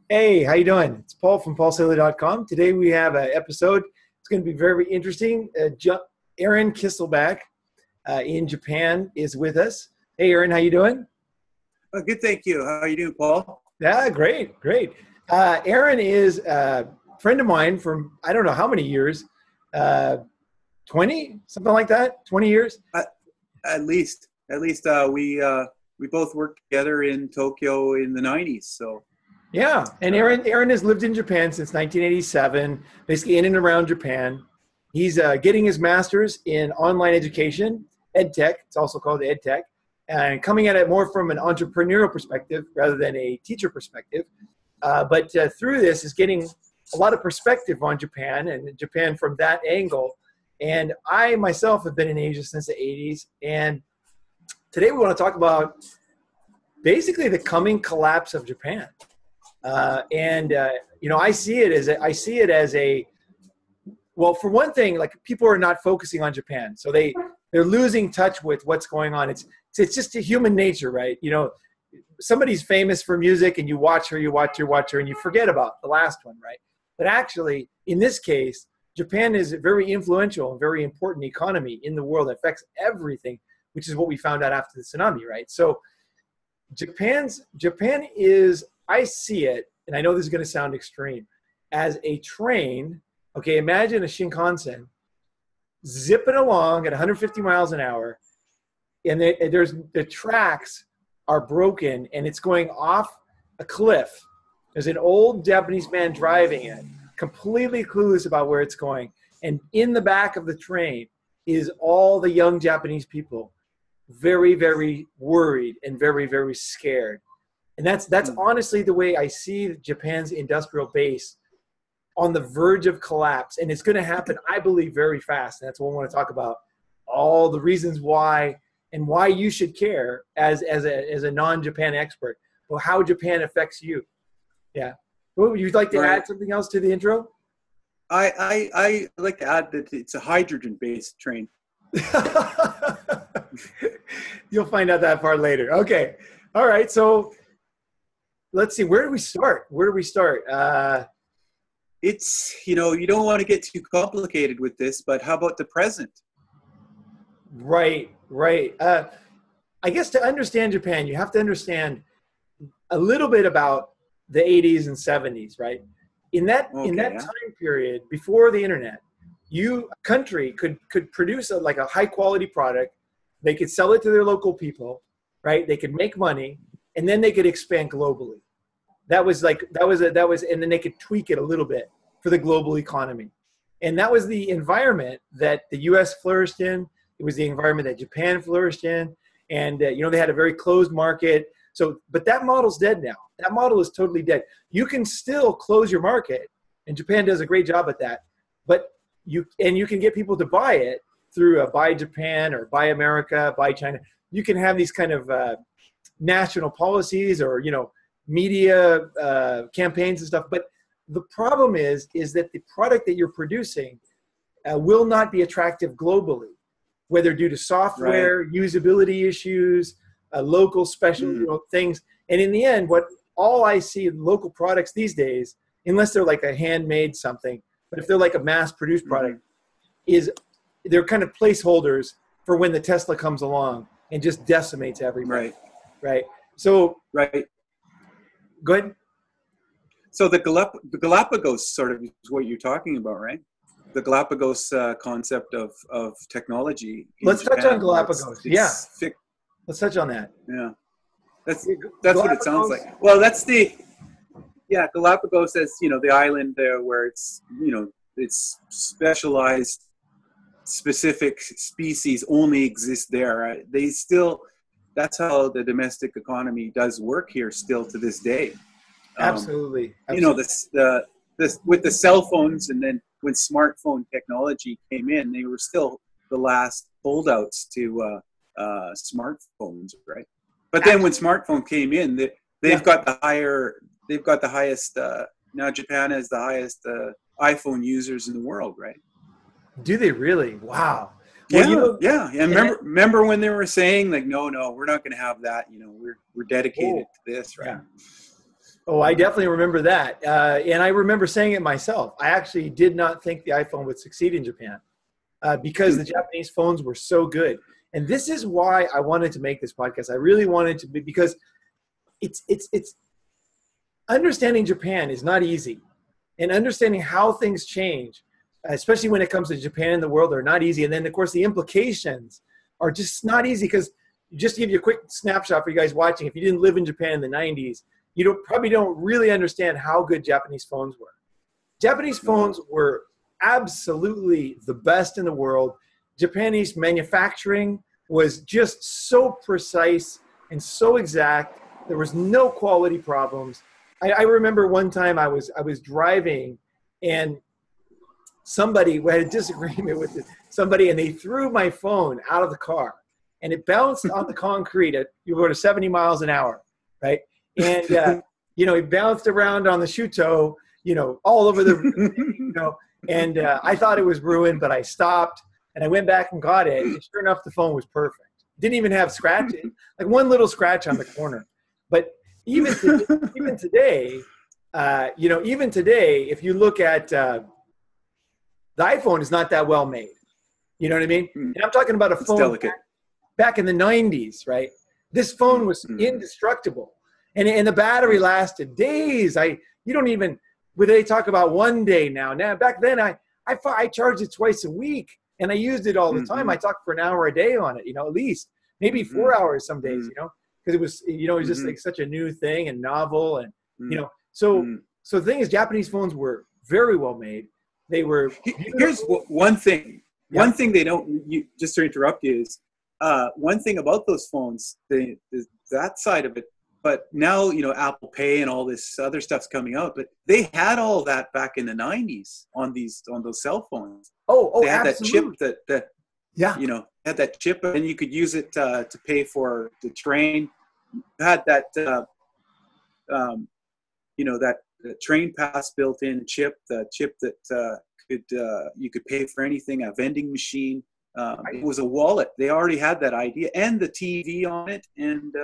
Hey, how you doing? It's Paul from paulsalo.com. Today we have an episode. It's going to be very interesting. Aaron Kisselback in Japan is with us. Hey, Aaron, how you doing? Good, thank you. How are you doing, Paul? Yeah, great, great. Aaron is a friend of mine from I don't know how many years, 20, something like that, 20 years. At least we both worked together in Tokyo in the '90s. So Yeah, and Aaron has lived in Japan since 1987, basically in and around Japan. He's getting his master's in online education, ed tech. It's also called ed tech, and coming at it more from an entrepreneurial perspective rather than a teacher perspective. But through this is getting a lot of perspective on Japan and Japan from that angle. And I myself have been in Asia since the 80s, and today we want to talk about basically the coming collapse of Japan. I see it as a well, for one thing, like people are not focusing on Japan, so they're losing touch with what's going on. It's just a human nature, right? You know, somebody's famous for music, and you watch her, and you forget about the last one, right? But actually, in this case, Japan is a very influential and very important economy in the world. It affects everything, which is what we found out after the tsunami, right? So Japan is, I see it, and I know this is going to sound extreme, as a train. Okay, imagine a shinkansen zipping along at 150 miles an hour, and the tracks are broken, and it's going off a cliff. There's an old Japanese man driving it, completely clueless about where it's going. And in the back of the train is all the young Japanese people, very, very worried and very, very scared. And that's honestly the way I see Japan's industrial base on the verge of collapse. And it's going to happen, I believe, very fast. And that's what I want to talk about, all the reasons why and why you should care as a non-Japan expert, or how Japan affects you. Yeah. Would you like to add something else to the intro? I like to add that it's a hydrogen-based train. You'll find out that part later. Okay. All right. So let's see. Where do we start? It's, you don't want to get too complicated with this, but how about the present? Right. I guess to understand Japan, you have to understand a little bit about the 80s and 70s, right? In that time period before the internet, a country could produce a high quality product. They could sell it to their local people, right? They could make money, and then they could expand globally. And then they could tweak it a little bit for the global economy. And that was the environment that the U.S. flourished in. It was the environment that Japan flourished in. And, they had a very closed market. So, but that model's dead now. That model is totally dead. You can still close your market, and Japan does a great job at that. But you can get people to buy it through Buy Japan or Buy America, Buy China. You can have these kind of national policies or, media campaigns and stuff. But the problem is that the product that you're producing will not be attractive globally, whether due to software, usability issues, local special things. And in the end, all I see in local products these days, unless they're like a handmade something, but if they're like a mass-produced product, is they're kind of placeholders for when the Tesla comes along and just decimates everybody. Right. So, go ahead. So the Galapagos sort of is what you're talking about, right? The Galapagos concept of technology. Let's touch on Galapagos. Let's touch on that. Yeah. That's what it sounds like. Well, Galapagos as, the island there where it's, it's specialized, specific species only exist there. Right? That's how the domestic economy does work here still to this day. Absolutely. This with the cell phones, and then when smartphone technology came in, they were still the last holdouts to smartphones, right? But then when smartphone came in, they've got the highest. Now Japan has the highest iPhone users in the world, right? Do they really? Wow. Well, yeah. Remember when they were saying like, no, we're not going to have that. We're dedicated to this, right? Oh, I definitely remember that. And I remember saying it myself. I actually did not think the iPhone would succeed in Japan because the Japanese phones were so good. And this is why I wanted to make this podcast. I really wanted to be, because it's understanding Japan is not easy. And understanding how things change, especially when it comes to Japan and the world, are not easy. And then, of course, the implications are just not easy because, just to give you a quick snapshot for you guys watching, if you didn't live in Japan in the 90s, you probably don't really understand how good Japanese phones were. Japanese phones were absolutely the best in the world. Japanese manufacturing was just so precise and so exact. There was no quality problems. I remember one time I was driving and somebody, we had a disagreement with somebody, and they threw my phone out of the car and it bounced on the concrete at, you go to 70 miles an hour, right? And, it bounced around on the shuto, all over the, and I thought it was ruined, but I stopped and I went back and got it. And sure enough, the phone was perfect. Didn't even have scratches, like one little scratch on the corner. But even today, if you look at the iPhone is not that well made. You know what I mean? And I'm talking about a phone back in the 90s, right? This phone was indestructible. And the battery lasted days. They talk about one day now. Now, back then, I charged it twice a week, and I used it all the time. I talked for an hour a day on it, at least. Maybe 4 hours some days, because it was, it was just like such a new thing and novel. And, so the thing is, Japanese phones were very well made. They were beautiful. Here's one thing. Yeah. One thing they don't, just to interrupt you, is one thing about those phones, that side of it, but now, Apple Pay and all this other stuff's coming out, but they had all that back in the 90s on those cell phones. They had absolutely. That chip had that chip, and you could use it to pay for the train. Had that, that train pass built-in chip, the chip that you could pay for anything, a vending machine. It was a wallet. They already had that idea, and the TV on it, and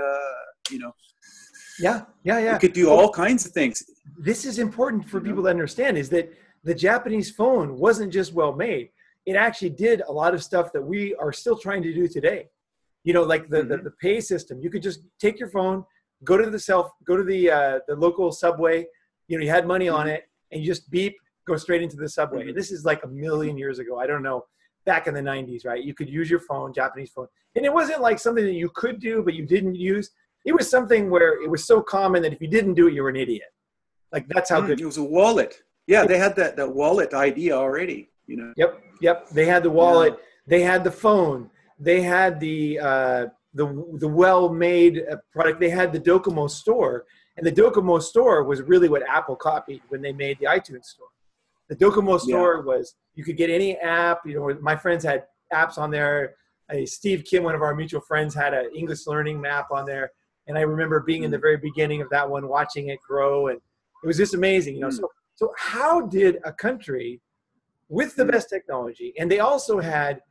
Yeah. You could do all kinds of things. This is important for people to understand, is that the Japanese phone wasn't just well made. It actually did a lot of stuff that we are still trying to do today. Like the pay system. You could just take your phone, go to the local subway. You had money on it, and you just beep, go straight into the subway. And this is like a million years ago. I don't know. Back in the 90s, right? You could use your phone, Japanese phone. And it wasn't like something that you could do, but you didn't use. It was something where it was so common that if you didn't do it, you were an idiot. Like, that's how good. It was a wallet. Yeah, they had that wallet idea already, Yep. They had the wallet. Yeah. They had the phone. They had the well-made product. They had the Docomo store. And the Docomo store was really what Apple copied when they made the iTunes store. The Docomo store was, you could get any app. My friends had apps on there. Steve Kim, one of our mutual friends, had an English learning map on there. And I remember being in the very beginning of that one, watching it grow. And it was just amazing. So how did a country with the best technology, and they also had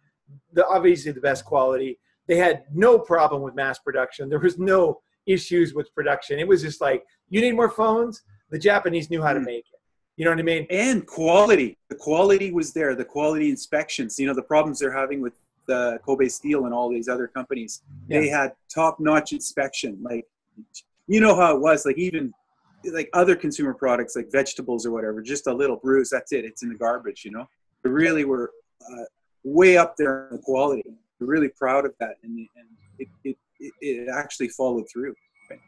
obviously the best quality, they had no problem with mass production. There was no issues with production. It was just like, you need more phones? The Japanese knew how to make it. You know what I mean? And quality. The quality was there. The quality inspections. The problems they're having with Kobe Steel and all these other companies. Yeah. They had top-notch inspection. Like, how it was. Like, even like other consumer products, like vegetables or whatever, just a little bruise. That's it. It's in the garbage. They really were way up there in the quality. We're really proud of that, and it actually followed through.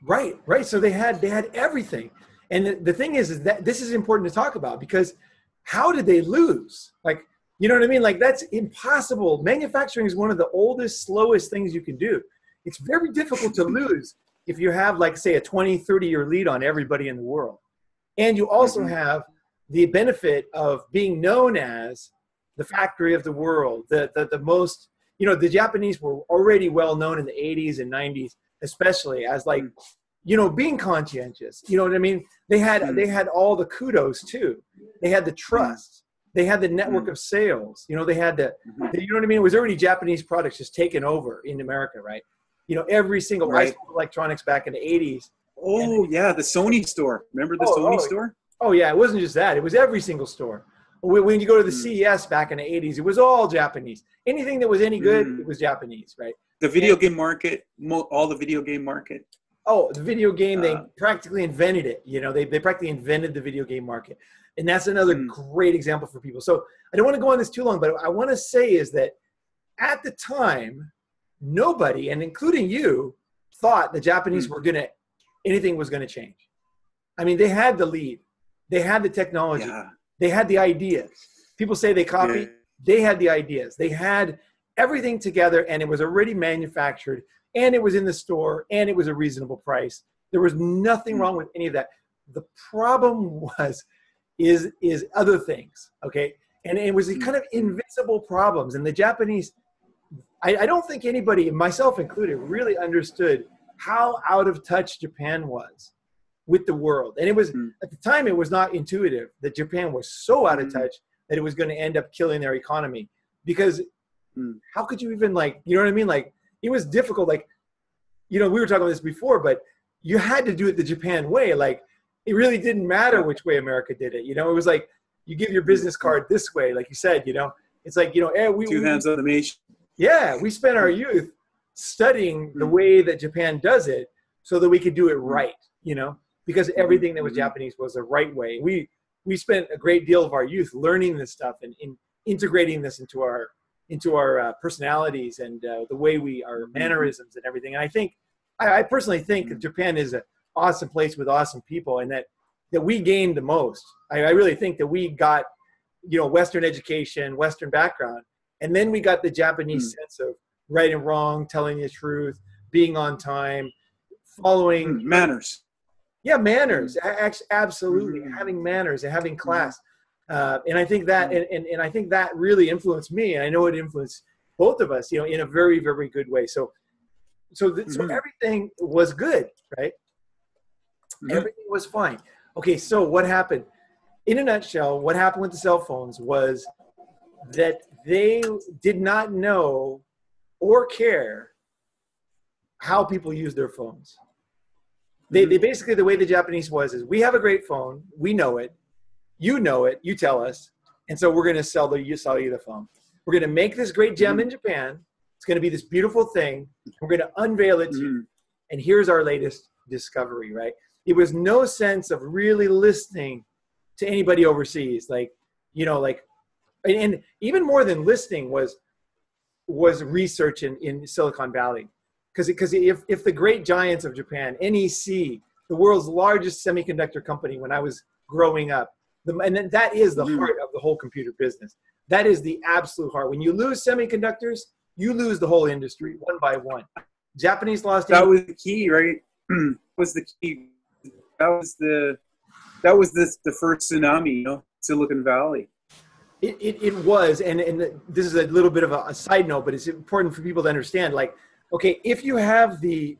Right. So they had everything. And the thing is that this is important to talk about, because how did they lose? Like, you know what I mean? Like, that's impossible. Manufacturing is one of the oldest, slowest things you can do. It's very difficult to lose if you have, like, say, a 20, 30-year lead on everybody in the world. And you also have the benefit of being known as the factory of the world, the most, the Japanese were already well known in the 80s and 90s, especially as, like, being conscientious. You know what I mean? They had all the kudos too. They had the trust. They had the network of sales. They had you know what I mean? It was already Japanese products just taken over in America, right? Every single electronics back in the 80s Oh yeah, the Sony store. Remember the Sony store? Oh yeah, it wasn't just that. It was every single store. When you go to the CES back in the 80s, it was all Japanese. Anything that was any good, it was Japanese, right? The video game market, all the video game market. Oh, the video game, they practically invented it. You know, they practically invented the video game market. And that's another great example for people. So I don't want to go on this too long, but what I want to say is that at the time, nobody, and including you, thought the Japanese were anything was going to change. I mean, they had the lead. They had the technology. Yeah. They had the ideas. People say they copied. Yeah. They had the ideas. They had everything together, and it was already manufactured, and it was in the store, and it was a reasonable price. There was nothing wrong with any of that. The problem is other things, okay? And it was kind of invisible problems. And the Japanese, I don't think anybody, myself included, really understood how out of touch Japan was with the world. And it was, at the time, it was not intuitive that Japan was so out of touch that it was going to end up killing their economy. Because how could you even, like, you know what I mean? Like, it was difficult. Like, you know, we were talking about this before, but you had to do it the Japan way. Like, it really didn't matter which way America did it. You know, it was like, you give your business card this way, like you said, you know. It's like, you know, two hands on the machine. Yeah, we spent our youth studying the way that Japan does it so that we could do it right, you know, because everything that was Japanese was the right way. We spent a great deal of our youth learning this stuff and integrating this into our personalities and the way our mannerisms and everything. And I personally think that Japan is an awesome place with awesome people, and that we gained the most. I really think that we got, you know, Western education, Western background, and then we got the Japanese sense of right and wrong, telling the truth, being on time, following manners. Yeah, manners. Absolutely, having manners and having class. And I think that, and I think that really influenced me, and I know it influenced both of us, you know, in a very, very good way. So everything was good, right? Everything was fine. Okay, so what happened? In a nutshell, what happened with the cell phones was that they did not know or care how people use their phones. They basically, the way the Japanese was is, we have a great phone, we know it, you tell us, and so we're going to sell you the phone. We're going to make this great gem in Japan. It's going to be this beautiful thing. We're going to unveil it to you, and here's our latest discovery, right? It was no sense of really listening to anybody overseas, like, you know, like, and even more than listening was research in Silicon Valley. Because if the great giants of Japan, NEC, the world's largest semiconductor company when I was growing up, and that is the heart of the whole computer business. That is the absolute heart. When you lose semiconductors, you lose the whole industry one by one. Japanese lost. That was the key, right? Was the key. That was the first tsunami, you know, Silicon Valley. It was, and this is a little bit of a side note, but it's important for people to understand. Like, okay, if you have the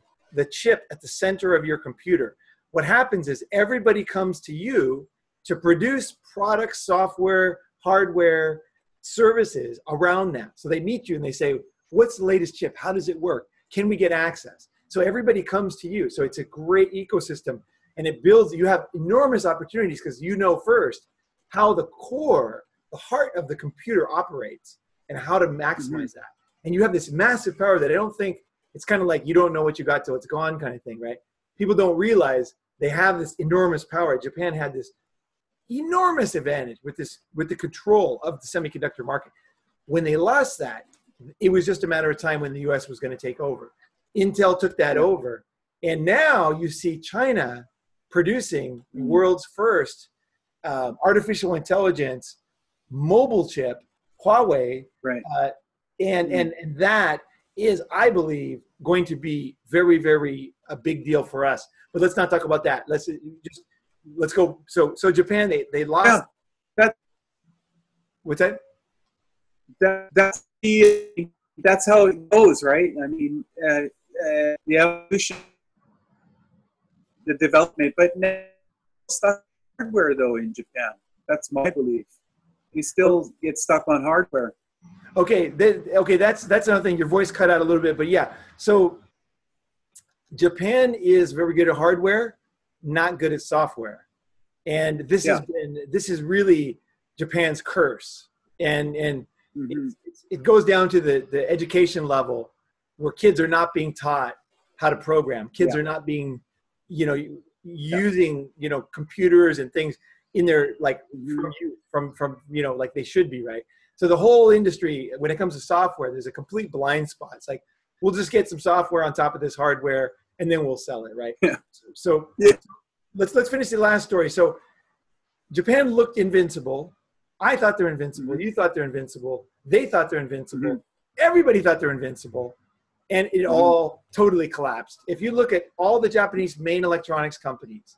chip at the center of your computer, what happens is everybody comes to you to produce products, software, hardware, services around that. So they meet you and they say, what's the latest chip? How does it work? Can we get access? So everybody comes to you. So it's a great ecosystem, and it builds, you have enormous opportunities because you know first how the core, the heart of the computer operates and how to maximize that. And you have this massive power that I don't think, it's kind of like you don't know what you got till it's gone kind of thing, right? People don't realize they have this enormous power. Japan had this enormous advantage with the control of the semiconductor market. When they lost that, it was just a matter of time when the US was going to take over. Intel took that over. And now you see China producing the world's first artificial intelligence mobile chip, Huawei. Right. And that is, I believe, going to be very, very a big deal for us. But let's not talk about that. Let's go. So Japan, they lost. Yeah, what's that? That's how it goes, right? I mean, the evolution, the development, but stuck hardware though in Japan. That's my belief. You still get stuck on hardware. Okay, that's another thing. Your voice cut out a little bit, but yeah. So Japan is very good at hardware, not good at software. And this is really Japan's curse. And it goes down to the education level where kids are not being taught how to program. Kids are not being, using, computers and things in their, like, from like they should be, right? So the whole industry, when it comes to software, there's a complete blind spot. It's like, we'll just get some software on top of this hardware and then we'll sell it, right? Yeah. So let's finish the last story. So Japan looked invincible. I thought they're invincible. You thought they're invincible. They thought they're invincible. Everybody thought they're invincible. And it all totally collapsed. If you look at all the Japanese main electronics companies,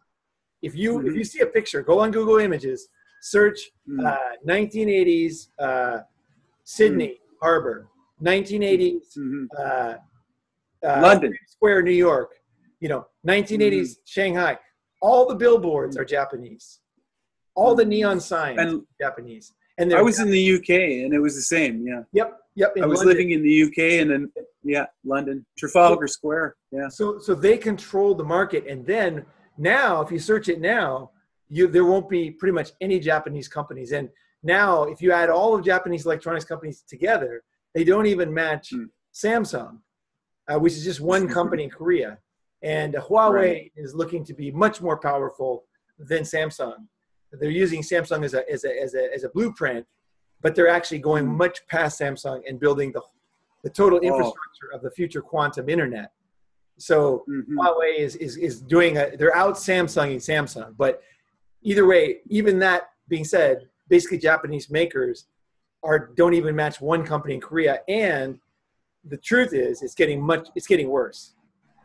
if you see a picture, go on Google Images, search 1980s Sydney Harbor, 1980s London Square, New York, 1980s Shanghai. All the billboards are Japanese. All the neon signs are Japanese. And I was in the UK and it was the same. Yeah. Yep. I was living in the UK and then London, Trafalgar Square. Yeah. So they control the market, and then now, if you search it now, there won't be pretty much any Japanese companies. And now, if you add all of Japanese electronics companies together, they don't even match Samsung, which is just one company in Korea. And Huawei is looking to be much more powerful than Samsung. They're using Samsung as a blueprint, but they're actually going much past Samsung and building the total infrastructure of the future quantum internet. So Huawei is doing they're out Samsunging Samsung. But either way, even that being said, basically Japanese makers don't even match one company in Korea. And the truth is, it's getting worse.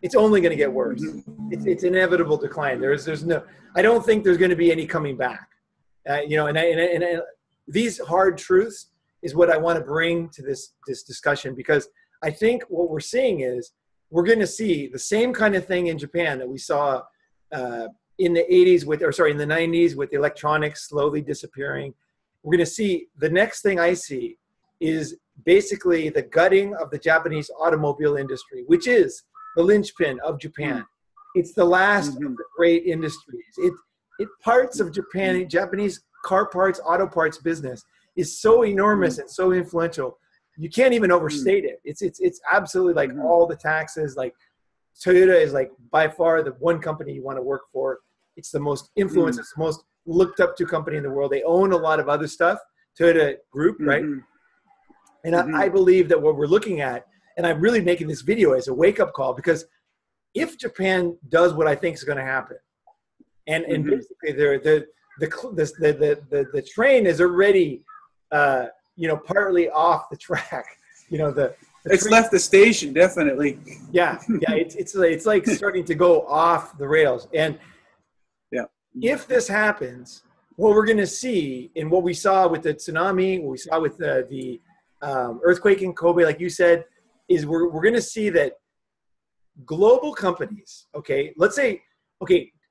It's only going to get worse. It's inevitable decline. There's no. I don't think there's going to be any coming back. And these hard truths is what I want to bring to this discussion, because I think what we're seeing is we're going to see the same kind of thing in Japan that we saw in the 80s in the 90s with electronics slowly disappearing. We're going to see the next thing I see is basically the gutting of the Japanese automobile industry, which is the linchpin of Japan. It's the last of the great industries. It parts of Japanese car parts, auto parts business is so enormous and so influential. You can't even overstate it. It's absolutely like all the taxes. Like Toyota is like by far the one company you want to work for. It's the most influenced, it's the most looked up to company in the world. They own a lot of other stuff, Toyota Group, right? And I believe that what we're looking at, and I'm really making this video as a wake-up call, because if Japan does what I think is going to happen, and basically the train is already partly off the track. It's left the station, definitely. Yeah. It's like starting to go off the rails. And if this happens, what we're going to see, and what we saw with the tsunami, what we saw with the earthquake in Kobe, like you said, is we're going to see that global companies, let's say,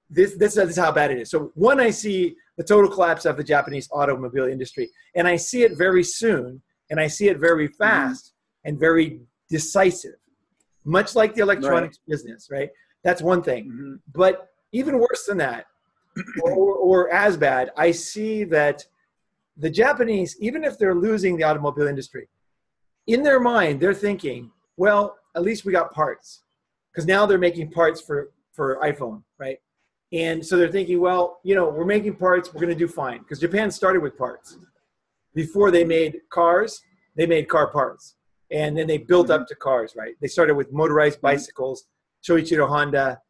this is how bad it is. So one, I see the total collapse of the Japanese automobile industry, and I see it very soon, and I see it very fast and very decisive, much like the electronics business, right? That's one thing. But even worse than that, or as bad, I see that the Japanese, even if they're losing the automobile industry, in their mind, they're thinking, well, at least we got parts. Because now they're making parts for iPhone, right? And so they're thinking, well, we're making parts, we're going to do fine. Because Japan started with parts. Before they made cars, they made car parts. And then they built up to cars, right? They started with motorized bicycles, Shoichiro Honda,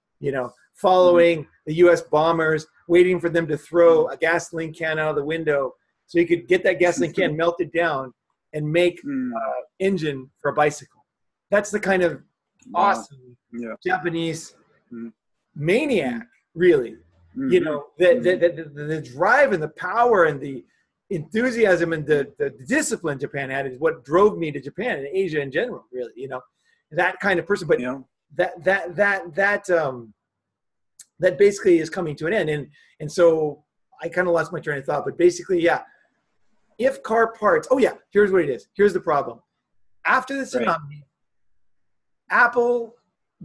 following the U.S. bombers, waiting for them to throw a gasoline can out of the window so you could get that gasoline can melted down and make an engine for a bicycle. That's the kind of awesome Japanese maniac, really. The drive and the power and the enthusiasm and the discipline Japan had is what drove me to Japan and Asia in general, really. That kind of person. But that basically is coming to an end. And so I kind of lost my train of thought. But basically, if car parts, here's what it is. Here's the problem. After the tsunami, Apple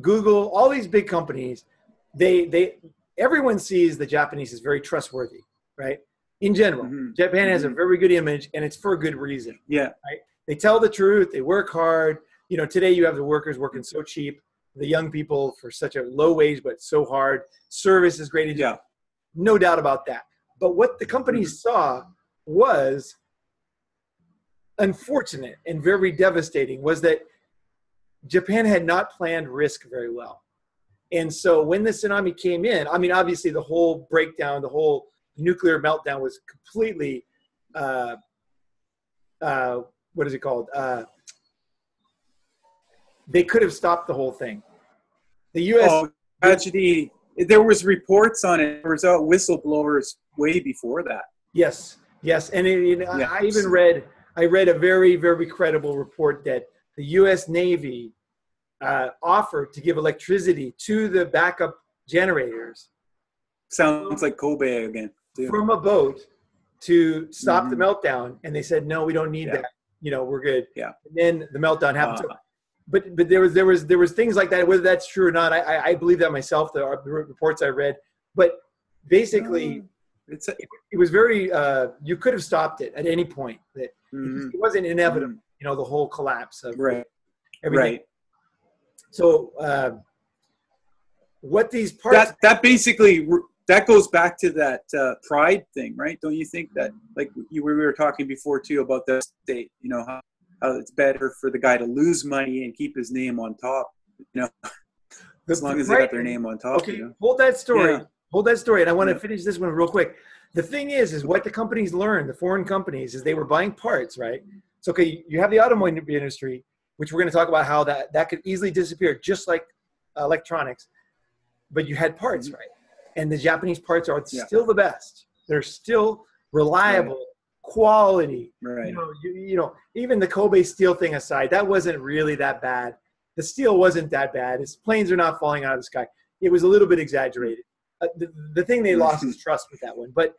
Google, all these big companies, everyone sees the Japanese as very trustworthy, right? In general, Japan has a very good image, and it's for a good reason. Yeah. Right? They tell the truth. They work hard. You know, today you have the workers working so cheap, the young people for such a low wage, but so hard. Service is great. Yeah. No doubt about that. But what the companies saw was unfortunate and very devastating, was that Japan had not planned risk very well. And so when the tsunami came in, I mean, obviously the whole breakdown, the whole nuclear meltdown was completely, what is it called? They could have stopped the whole thing. The U.S. Tragedy. There was reports on it. There was whistleblowers way before that. Yes, yes. And I even read a very, very credible report that the U.S. Navy offered to give electricity to the backup generators. Sounds like Kobe again. Too. From a boat to stop the meltdown, and they said, no, we don't need that. You know, we're good. Yeah. And then the meltdown happened. But there was things like that. Whether that's true or not, I believe that myself. The reports I read, but basically, it was very. You could have stopped it at any point. It wasn't inevitable. You know, the whole collapse of everything. Right. So, what these parts that basically. That goes back to that pride thing, right? Don't you think that, like we were talking before too about the state, you know, how it's better for the guy to lose money and keep his name on top, you know, as long as they got their name on top. Okay, you know? hold that story. Hold that story. And I want to finish this one real quick. The thing is what the companies learned, the foreign companies, is they were buying parts, right? So, okay, you have the automotive industry, which we're going to talk about how that could easily disappear, just like electronics. But you had parts, right? And the Japanese parts are still the best. They're still reliable, quality. Right. You know, even the Kobe steel thing aside, that wasn't really that bad. The steel wasn't that bad. Its planes are not falling out of the sky. It was a little bit exaggerated. The thing they lost is trust with that one. But,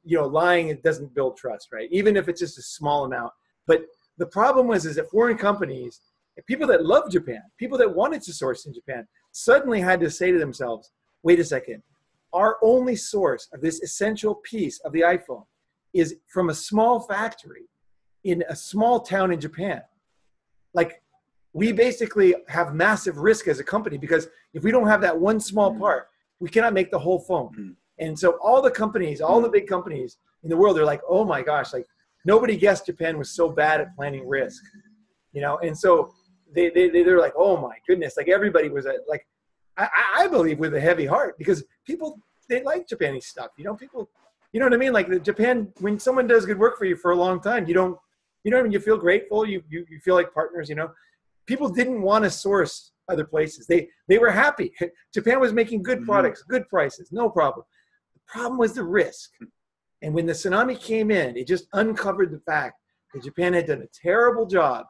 you know, lying, it doesn't build trust, right? Even if it's just a small amount. But the problem is that foreign companies, people that love Japan, people that wanted to source in Japan, suddenly had to say to themselves, wait a second, our only source of this essential piece of the iPhone is from a small factory in a small town in Japan. Like, we basically have massive risk as a company, because if we don't have that one small part, we cannot make the whole phone. And so all the companies, all the big companies in the world, they're like, oh my gosh, like nobody guessed Japan was so bad at planning risk, you know? And so they're like, oh my goodness, like everybody was like, I believe with a heavy heart, because people, they like Japanese stuff. You know, people, you know what I mean? Like Japan, when someone does good work for you for a long time, you know what I mean? You feel grateful. You feel like partners, you know. People didn't want to source other places. They were happy. Japan was making good products, good prices, no problem. The problem was the risk. And when the tsunami came in, it just uncovered the fact that Japan had done a terrible job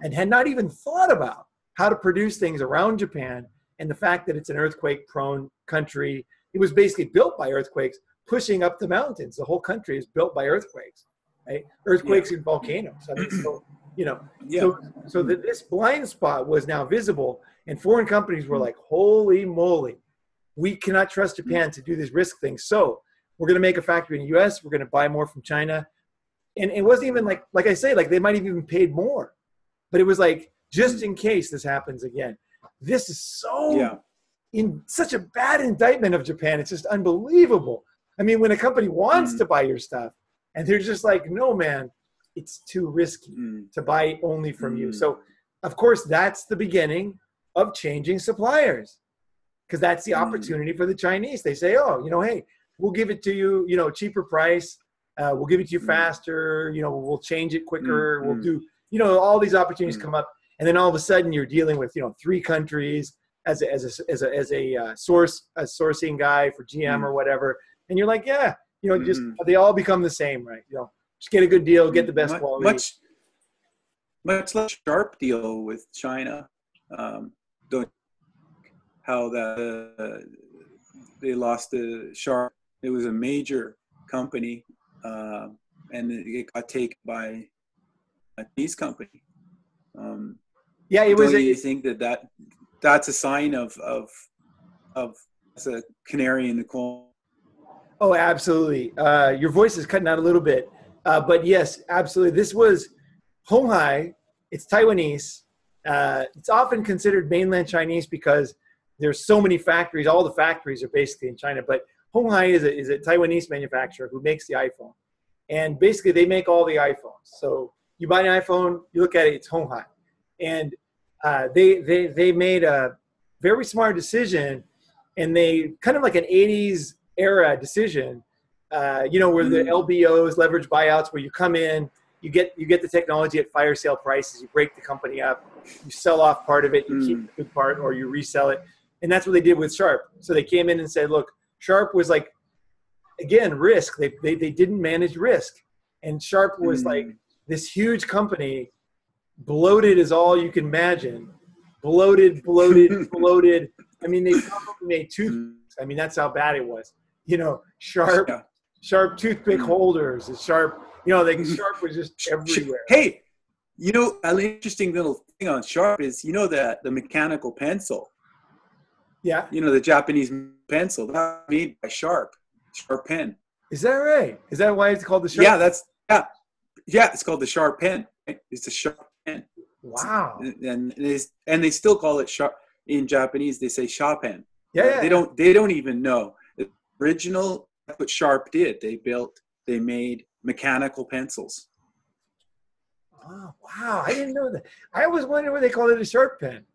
and had not even thought about how to produce things around Japan. And the fact that it's an earthquake-prone country, it was basically built by earthquakes pushing up the mountains. The whole country is built by earthquakes, right? Earthquakes and volcanoes. I mean, so, you know, so that this blind spot was now visible, and foreign companies were like, holy moly, we cannot trust Japan to do this risk thing. So we're going to make a factory in the U.S. We're going to buy more from China. And it wasn't even like I say, like they might have even paid more. But it was like, just in case this happens again. This is so in such a bad indictment of Japan. It's just unbelievable. I mean, when a company wants to buy your stuff and they're just like, no, man, it's too risky to buy only from you. So, of course, that's the beginning of changing suppliers, because that's the opportunity for the Chinese. They say, oh, you know, hey, we'll give it to you, you know, cheaper price. We'll give it to you faster. You know, we'll change it quicker. We'll do, you know, all these opportunities come up. And then all of a sudden you're dealing with, you know, 3 countries as a sourcing guy for GM or whatever. And you're like, yeah, you know, just they all become the same, right? You know, just get a good deal, get the best quality. Much less sharp deal with China. How that they lost the Sharp. It was a major company, and it got taken by a Chinese company. Yeah, it was. You think that that's a sign of it's a canary in the coal. Oh, absolutely. Your voice is cutting out a little bit, but yes, absolutely. This was Honghai. It's Taiwanese. It's often considered mainland Chinese because there's so many factories. All the factories are basically in China, but Honghai is a Taiwanese manufacturer who makes the iPhone, and basically they make all the iPhones. So you buy an iPhone, you look at it, it's Honghai, and they made a very smart decision, and they kind of like an '80s era decision, where the LBOs, leverage buyouts, where you come in, you get the technology at fire sale prices, you break the company up, you sell off part of it, you keep the good part, or you resell it. And that's what they did with Sharp. So they came in and said, look, Sharp was like, again, risk. They didn't manage risk. And Sharp was like this huge company, bloated as all you can imagine. Bloated. I mean, they probably made toothpicks. I mean, that's how bad it was. Sharp toothpick holders, Sharp, Sharp was just everywhere. Hey, an interesting little thing on Sharp is, that the mechanical pencil. Yeah. The Japanese pencil, that's made by Sharp pen. Is that right? Is that why it's called the Sharp? Yeah, it's called the Sharp pen. Right? It's the Sharp pen. Wow. And they still call it Sharp in Japanese. They say Sharpen. Yeah. They don't even know. The original, that's what Sharp did. They made mechanical pencils. Oh, wow. I didn't know that. I always wondered why they called it a Sharp pen.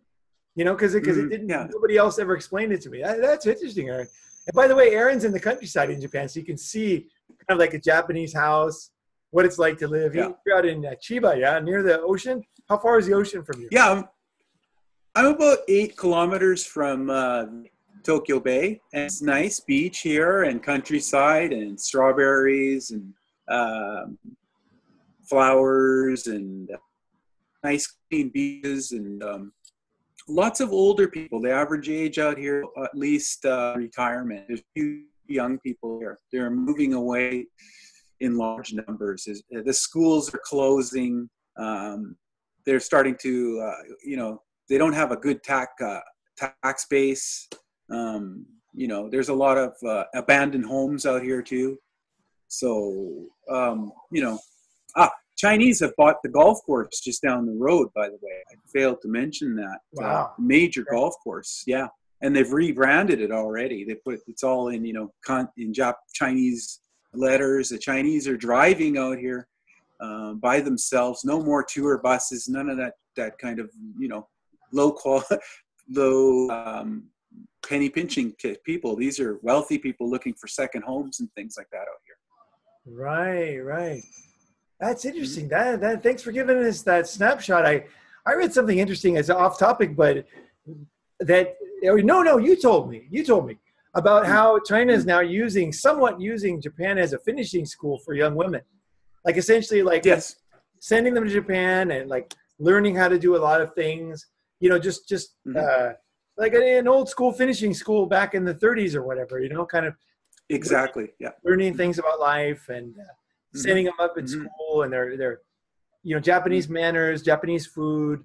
Because it didn't. Yeah. Nobody else ever explained it to me. That's interesting, Aaron. And by the way, Aaron's in the countryside in Japan, so you can see kind of like a Japanese house, what it's like to live. Yeah. You're out in Chiba, yeah, near the ocean. How far is the ocean from you? Yeah, I'm about 8 kilometers from Tokyo Bay, and it's nice beach here and countryside and strawberries and flowers and nice clean beaches and lots of older people. The average age out here, at least retirement. There's few young people here. They're moving away in large numbers. The schools are closing. They're starting to, they don't have a good tax base. There's a lot of abandoned homes out here too. So, Chinese have bought the golf course just down the road, by the way. I failed to mention that. Wow. Major golf course, yeah. And they've rebranded it already. It's all in, Chinese letters. The Chinese are driving out here by themselves. No more tour buses, none of that kind of, low penny pinching people. These are wealthy people looking for second homes and things like that out here. Right. That's interesting. That thanks for giving us that snapshot. I read something interesting as off topic, but you told me about how China is now somewhat using Japan as a finishing school for young women, like essentially yes, sending them to Japan and like learning how to do a lot of things. Like an old school finishing school back in the 30s or whatever. Kind of exactly, yeah, learning things about life and. Setting them up in school, and they're Japanese manners, Japanese food,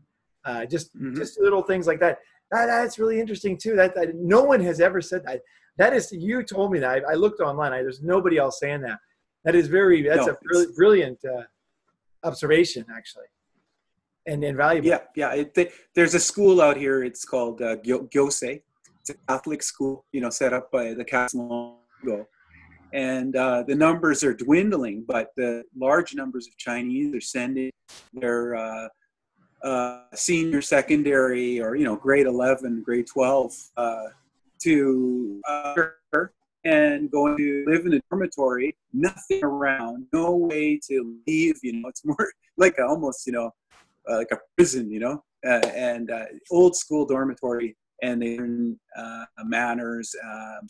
just little things like that. That's really interesting too. That no one has ever said that. That is, you told me that. I looked online. There's nobody else saying that. That's a brilliant observation, actually, and valuable. Yeah. There's a school out here. It's called Gyosei. It's a Catholic school, set up by the Catholic long ago. And the numbers are dwindling, but the large numbers of Chinese are sending their senior secondary or, grade 11, grade 12 to and going to live in a dormitory, nothing around, no way to leave, it's more like almost, like a prison, and old school dormitory, and they learn manners,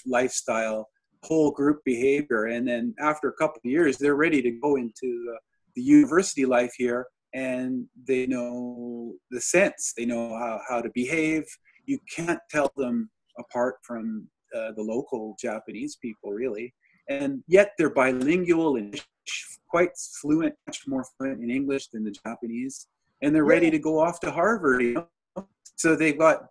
lifestyle, whole group behavior, and then after a couple of years they're ready to go into the university life here, and they know the sense, they know how to behave. You can't tell them apart from the local Japanese people, really, and yet they're bilingual and quite fluent, much more fluent in English than the Japanese, and they're ready to go off to Harvard, So they've got,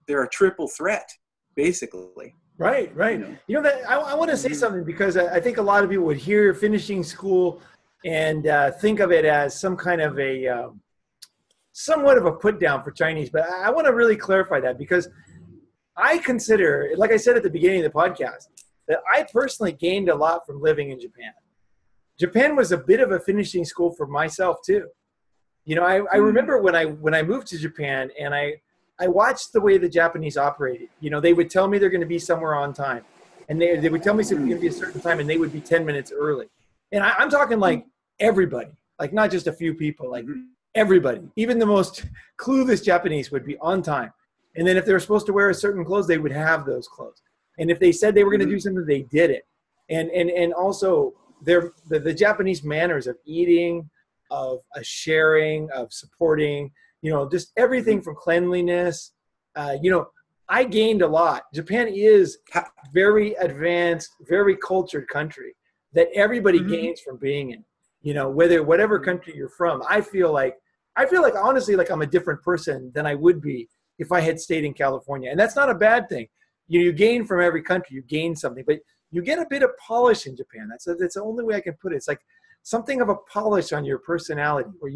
they're a triple threat, basically. Right. That I want to say something, because I think a lot of people would hear finishing school and think of it as some kind of a somewhat of a put down for Chinese. But I want to really clarify that, because I consider, like I said at the beginning of the podcast, that I personally gained a lot from living in Japan. Japan was a bit of a finishing school for myself too. I remember when I moved to Japan, and I watched the way the Japanese operated. They would tell me they're going to be somewhere on time, and they would tell me it's going to be a certain time, and they would be 10 minutes early. And I'm talking like everybody, like not just a few people, like everybody, even the most clueless Japanese would be on time. And then if they were supposed to wear a certain clothes, they would have those clothes. And if they said they were going to do something, they did it. And also the Japanese manners of eating, of sharing, of supporting, just everything from cleanliness. I gained a lot. Japan is very advanced, very cultured country that everybody gains from being in. Whatever country you're from, I feel like honestly, like I'm a different person than I would be if I had stayed in California. And that's not a bad thing. You gain from every country, you gain something, but you get a bit of polish in Japan. That's the only way I can put it. It's like something of a polish on your personality, where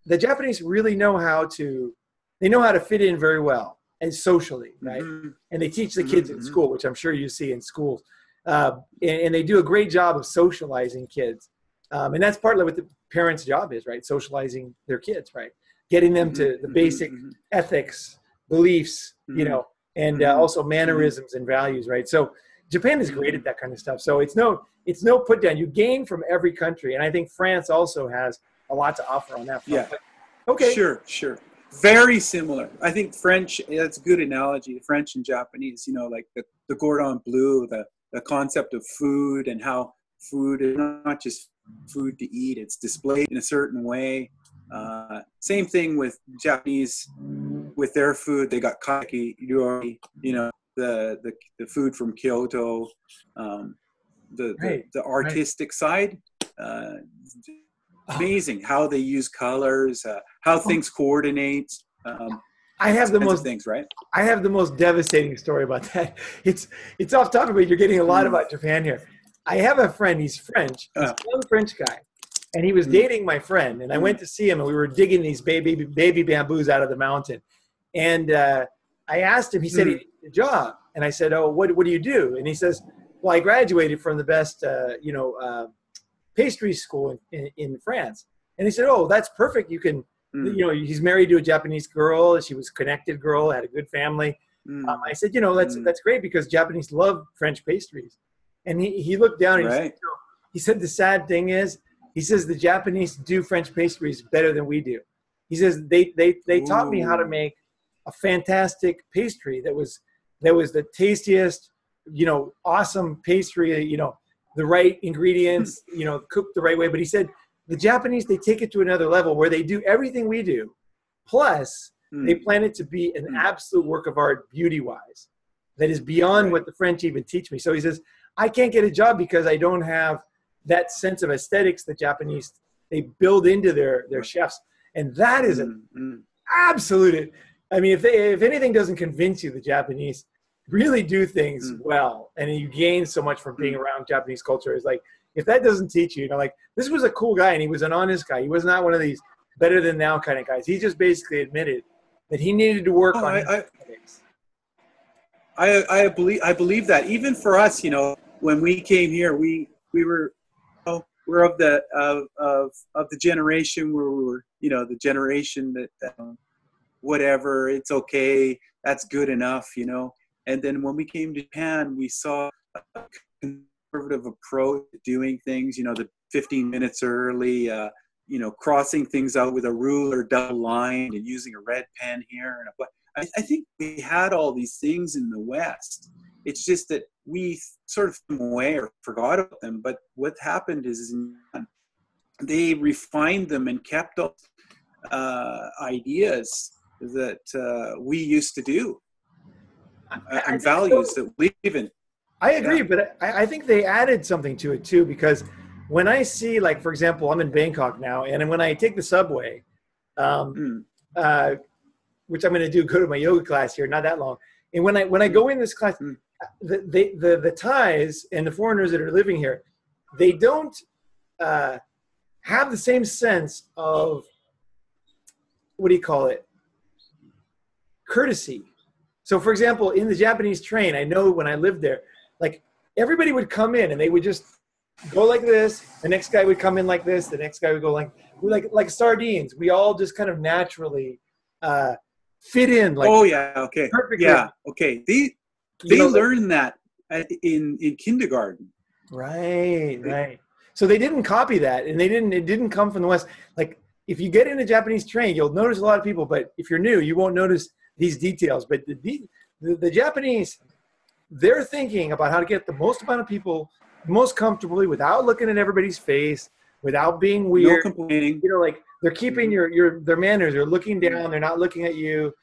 the Japanese really know how to fit in very well and socially, right? And they teach the kids in school, which I'm sure you see in schools. And they do a great job of socializing kids. And that's partly what the parents' job is, right? Socializing their kids, right? Getting them to the basic ethics, beliefs, and also mannerisms and values, right? So Japan is great at that kind of stuff. So it's no put down. You gain from every country. And I think France also has a lot to offer on that front. Yeah. But, okay. Sure. Very similar. I think French, that's a good analogy. The French and Japanese, like the cordon bleu, the concept of food, and how food is not just food to eat, it's displayed in a certain way. Same thing with Japanese, with their food. They got kakiyori, the food from Kyoto, the artistic side. Amazing how they use colors, how things coordinate. I have the most things, right? I have the most devastating story about that. It's off topic, but you're getting a lot about Japan here. I have a friend. He's French. He's a young French guy, and he was dating my friend. And I went to see him, and we were digging these baby bamboos out of the mountain. And I asked him. He said he needed a job, and I said, "Oh, what do you do?" And he says, "Well, I graduated from the best, pastry school in France." And he said, "Oh, that's perfect. You can." He's married to a Japanese girl. She was a connected girl, had a good family. I said, that's great, because Japanese love French pastries. And he looked down and he said, the sad thing is, he says, the Japanese do French pastries better than we do. He says, they taught me how to make a fantastic pastry that was the tastiest, awesome pastry, the right ingredients, cooked the right way. But he said, the Japanese, they take it to another level where they do everything we do, plus they plan it to be an absolute work of art beauty-wise that is beyond what the French even teach me. So he says, I can't get a job because I don't have that sense of aesthetics the Japanese, they build into their chefs. And that is an absolute, I mean, if anything doesn't convince you, the Japanese really do things well. And you gain so much from being around Japanese culture. It's like, if that doesn't teach you, like, this was a cool guy and he was an honest guy. He was not one of these better than thou kind of guys. He just basically admitted that he needed to work on his aesthetics. I believe that. Even for us, when we came here, we were we're of the generation where we were, the generation that whatever, it's okay, that's good enough, And then when we came to Japan, we saw a conservative approach to doing things, the 15 minutes early, crossing things out with a ruler, double line, and using a red pen here. And I think we had all these things in the West. It's just that we sort of threw them away or forgot about them. But what happened is they refined them and kept up ideas that we used to do and values that we live in. I agree, but I think they added something to it too, because when I see, like, for example, I'm in Bangkok now, and when I take the subway, which I'm going to go to my yoga class here, not that long. And when I go in this class, the Thais and the foreigners that are living here, they don't have the same sense of, what do you call it, courtesy. So for example, in the Japanese train, I know when I lived there, like everybody would come in and they would just go like this. The next guy would come in like this. The next guy would go like sardines. We all just kind of naturally fit in. Like, oh yeah, okay, perfectly. Yeah, okay. They learn that in kindergarten. Right. So they didn't copy that, and it didn't come from the West. Like if you get in a Japanese train, you'll notice a lot of people, but if you're new, you won't notice these details. But the Japanese, they're thinking about how to get the most amount of people most comfortably without looking at everybody's face, without being weird. No complaining. You know, like they're keeping their manners. They're looking down. They're not looking at you.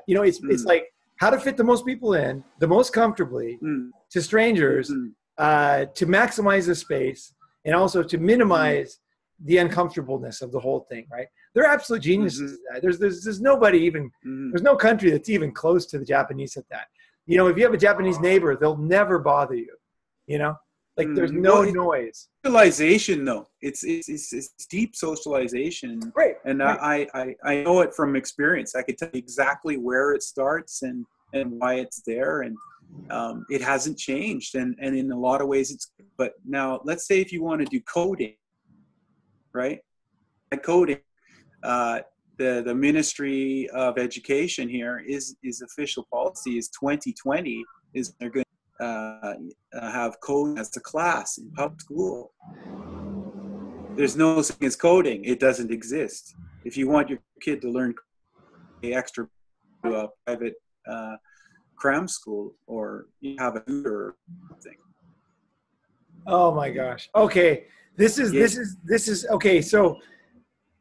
You know, it's like how to fit the most people in, the most comfortably to strangers, to maximize the space and also to minimize the uncomfortableness of the whole thing, right? They're absolute geniuses at that. There's nobody even, there's no country that's even close to the Japanese at that. You know, if you have a Japanese neighbor, they'll never bother you, you know? Like there's no noise. Socialization, though, it's deep socialization, Right? And right. I know it from experience. I could tell you exactly where it starts and why it's there, and it hasn't changed. And in a lot of ways, it's. But now, let's say if you want to do coding, right? Coding, the Ministry of Education here is official policy is 2020 is they're going have coding as a class in public school. There's no such thing as coding. It doesn't exist. If you want your kid to learn extra to a private cram school, or you have a tutor thing. Oh my gosh. Okay. This is okay. So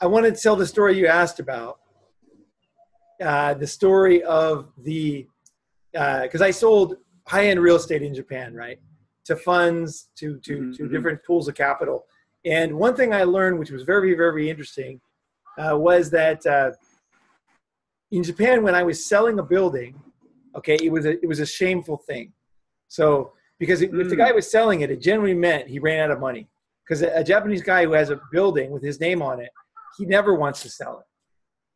I wanted to tell the story you asked about. The story of because I sold high-end real estate in Japan, right? To funds, to different pools of capital. And one thing I learned, which was very, very interesting, was that in Japan, when I was selling a building, okay, it was a shameful thing. So because if the guy was selling it, it generally meant he ran out of money. Because a Japanese guy who has a building with his name on it, he never wants to sell it.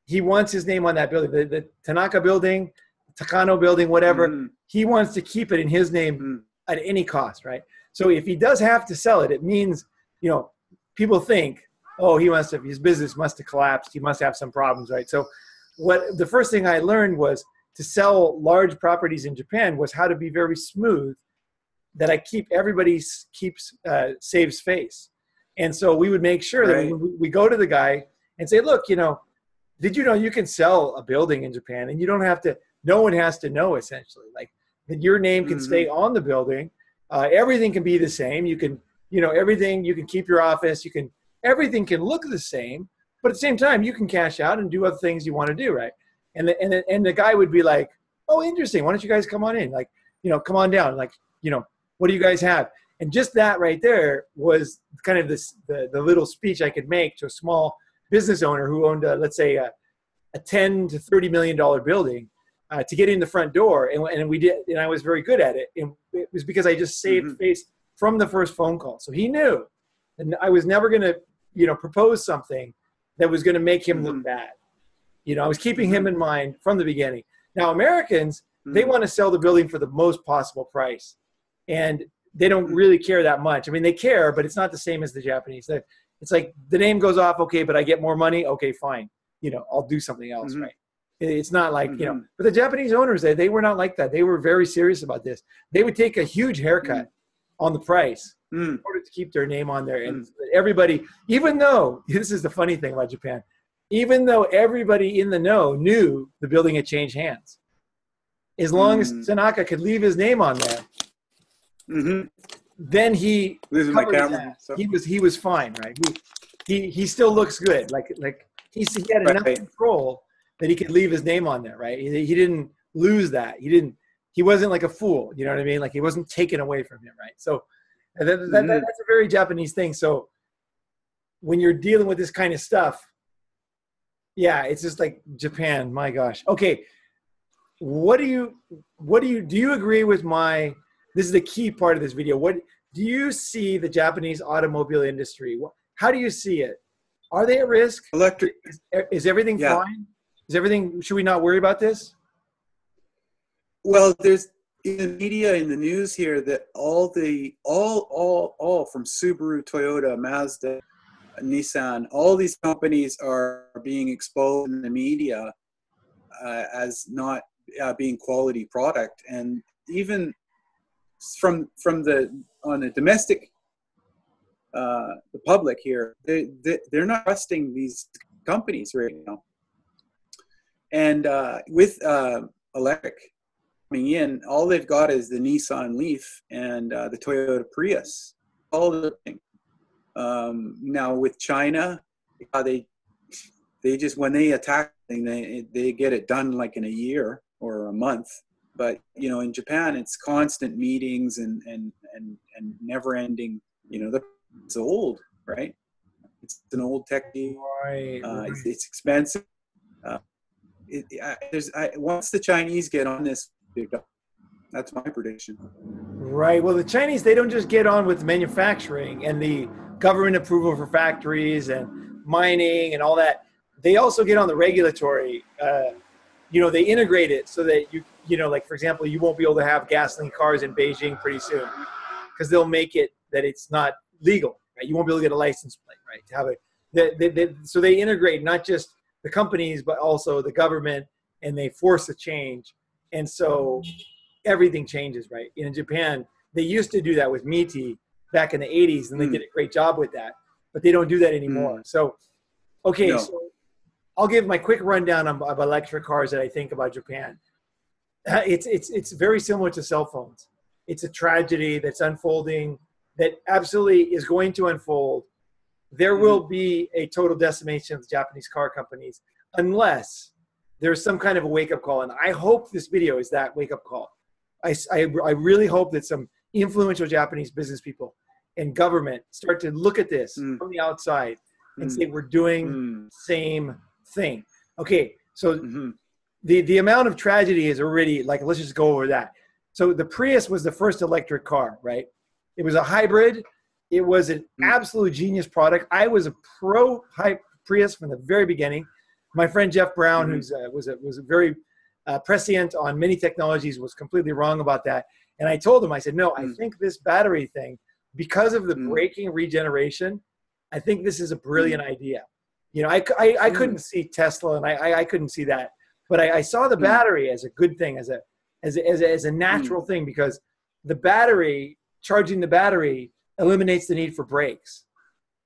He wants his name on that building. The Tanaka building, Takano building, whatever, he wants to keep it in his name at any cost, right? So if he does have to sell it, it means, you know, people think, oh, his business must have collapsed. He must have some problems, right? So the first thing I learned was to sell large properties in Japan was how to be very smooth, that I everybody saves face. And so we would make sure that we go to the guy and say, look, you know, did you know you can sell a building in Japan and you don't have to, no one has to know, essentially, like that your name can stay on the building. Everything can be the same. You can, you know, everything, you can keep your office, everything can look the same, but at the same time, you can cash out and do other things you want to do, right? And the guy would be like, oh, interesting. Why don't you guys come on in? Like, you know, come on down. Like, you know, what do you guys have? And just that right there was kind of the little speech I could make to a small business owner who owned, let's say, a $10 to $30 million building to get in the front door. And we did, and I was very good at it. And it was because I just saved face from the first phone call. So he knew, and I was never going to, you know, propose something that was going to make him look bad. You know, I was keeping him in mind from the beginning. Now, Americans, they want to sell the building for the most possible price. And they don't really care that much. I mean, they care, but it's not the same as the Japanese. It's like the name goes off, okay, but I get more money. Okay, fine. You know, I'll do something else, right? It's not like, you know, but the Japanese owners, they were not like that. They were very serious about this. They would take a huge haircut on the price in order to keep their name on there. And everybody, even though, this is the funny thing about Japan, even though everybody in the know knew the building had changed hands, as long as Tanaka could leave his name on there, then he covered his ass. He was fine, right? He still looks good. Like he had enough control that he could leave his name on there, right? He didn't lose that. He wasn't like a fool. You know what I mean? Like he wasn't taken away from him, right? So that's a very Japanese thing. So when you're dealing with this kind of stuff, Yeah, it's just like Japan. My gosh. Okay, do you agree with my? This is the key part of this video. What do you see the Japanese automobile industry? How do you see it? Are they at risk? Electric. Is everything Yeah. fine? Is everything? Should we not worry about this? Well, there's in the media, in the news here, that all from Subaru, Toyota, Mazda, Nissan, all these companies are being exposed in the media as not being quality product, and even from the on the domestic, the public here, they're not trusting these companies right now. And with electric coming in, all they've got is the Nissan Leaf and the Toyota Prius. All the thing. Now with China, they just, when they attack, they get it done like in a year or a month. But in Japan, it's constant meetings and never ending. It's old, right? It's an old technique. Right. It's expensive. Once the Chinese get on this, that's my prediction. Right. Well, the Chinese, they don't just get on with manufacturing and the government approval for factories and mining and all that. They also get on the regulatory. They integrate it so that like, for example, you won't be able to have gasoline cars in Beijing pretty soon because they'll make it that it's not legal. Right? You won't be able to get a license plate, right? To have it. So they integrate not just the companies, but also the government, and they force a change. And so everything changes, right? In Japan, they used to do that with Miti back in the 80s, and they did a great job with that, but they don't do that anymore. So, okay, No. So I'll give my quick rundown of electric cars that I think about Japan. It's very similar to cell phones. It's a tragedy that's unfolding, that absolutely is going to unfold. There will be a total decimation of the Japanese car companies unless there's some kind of a wake-up call. And I hope this video is that wake-up call. I really hope that some influential Japanese business people and government start to look at this from the outside and say, we're doing the same thing. Okay, so the amount of tragedy is already, like, let's just go over that. So the Prius was the first electric car, right? It was a hybrid. It was an absolute genius product. I was a pro Prius from the very beginning. My friend Jeff Brown, who's was very prescient on many technologies, was completely wrong about that. And I told him, I said, no, I think this battery thing, because of the braking regeneration, I think this is a brilliant idea. I couldn't see Tesla, and I couldn't see that, but I saw the battery as a good thing, as a natural thing, because the battery, charging the battery, eliminates the need for brakes,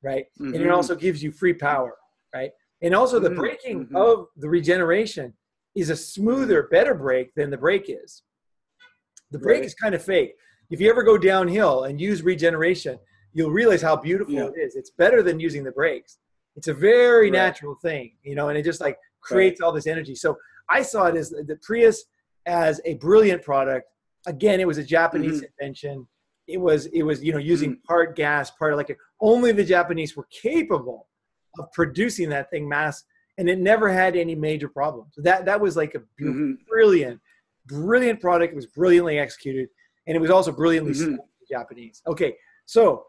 right? And it also gives you free power, right? And also the braking of the regeneration is a smoother, better brake than the brake is. The brake is kind of fake. If you ever go downhill and use regeneration, you'll realize how beautiful it is. It's better than using the brakes. It's a very natural thing, and it just like creates all this energy. So I saw it as the Prius as a brilliant product. Again, it was a Japanese invention. It was using part gas, part electric. Only the Japanese were capable of producing that thing mass, and it never had any major problems. That was like a brilliant product. It was brilliantly executed, and it was also brilliantly sold to the Japanese. Okay, so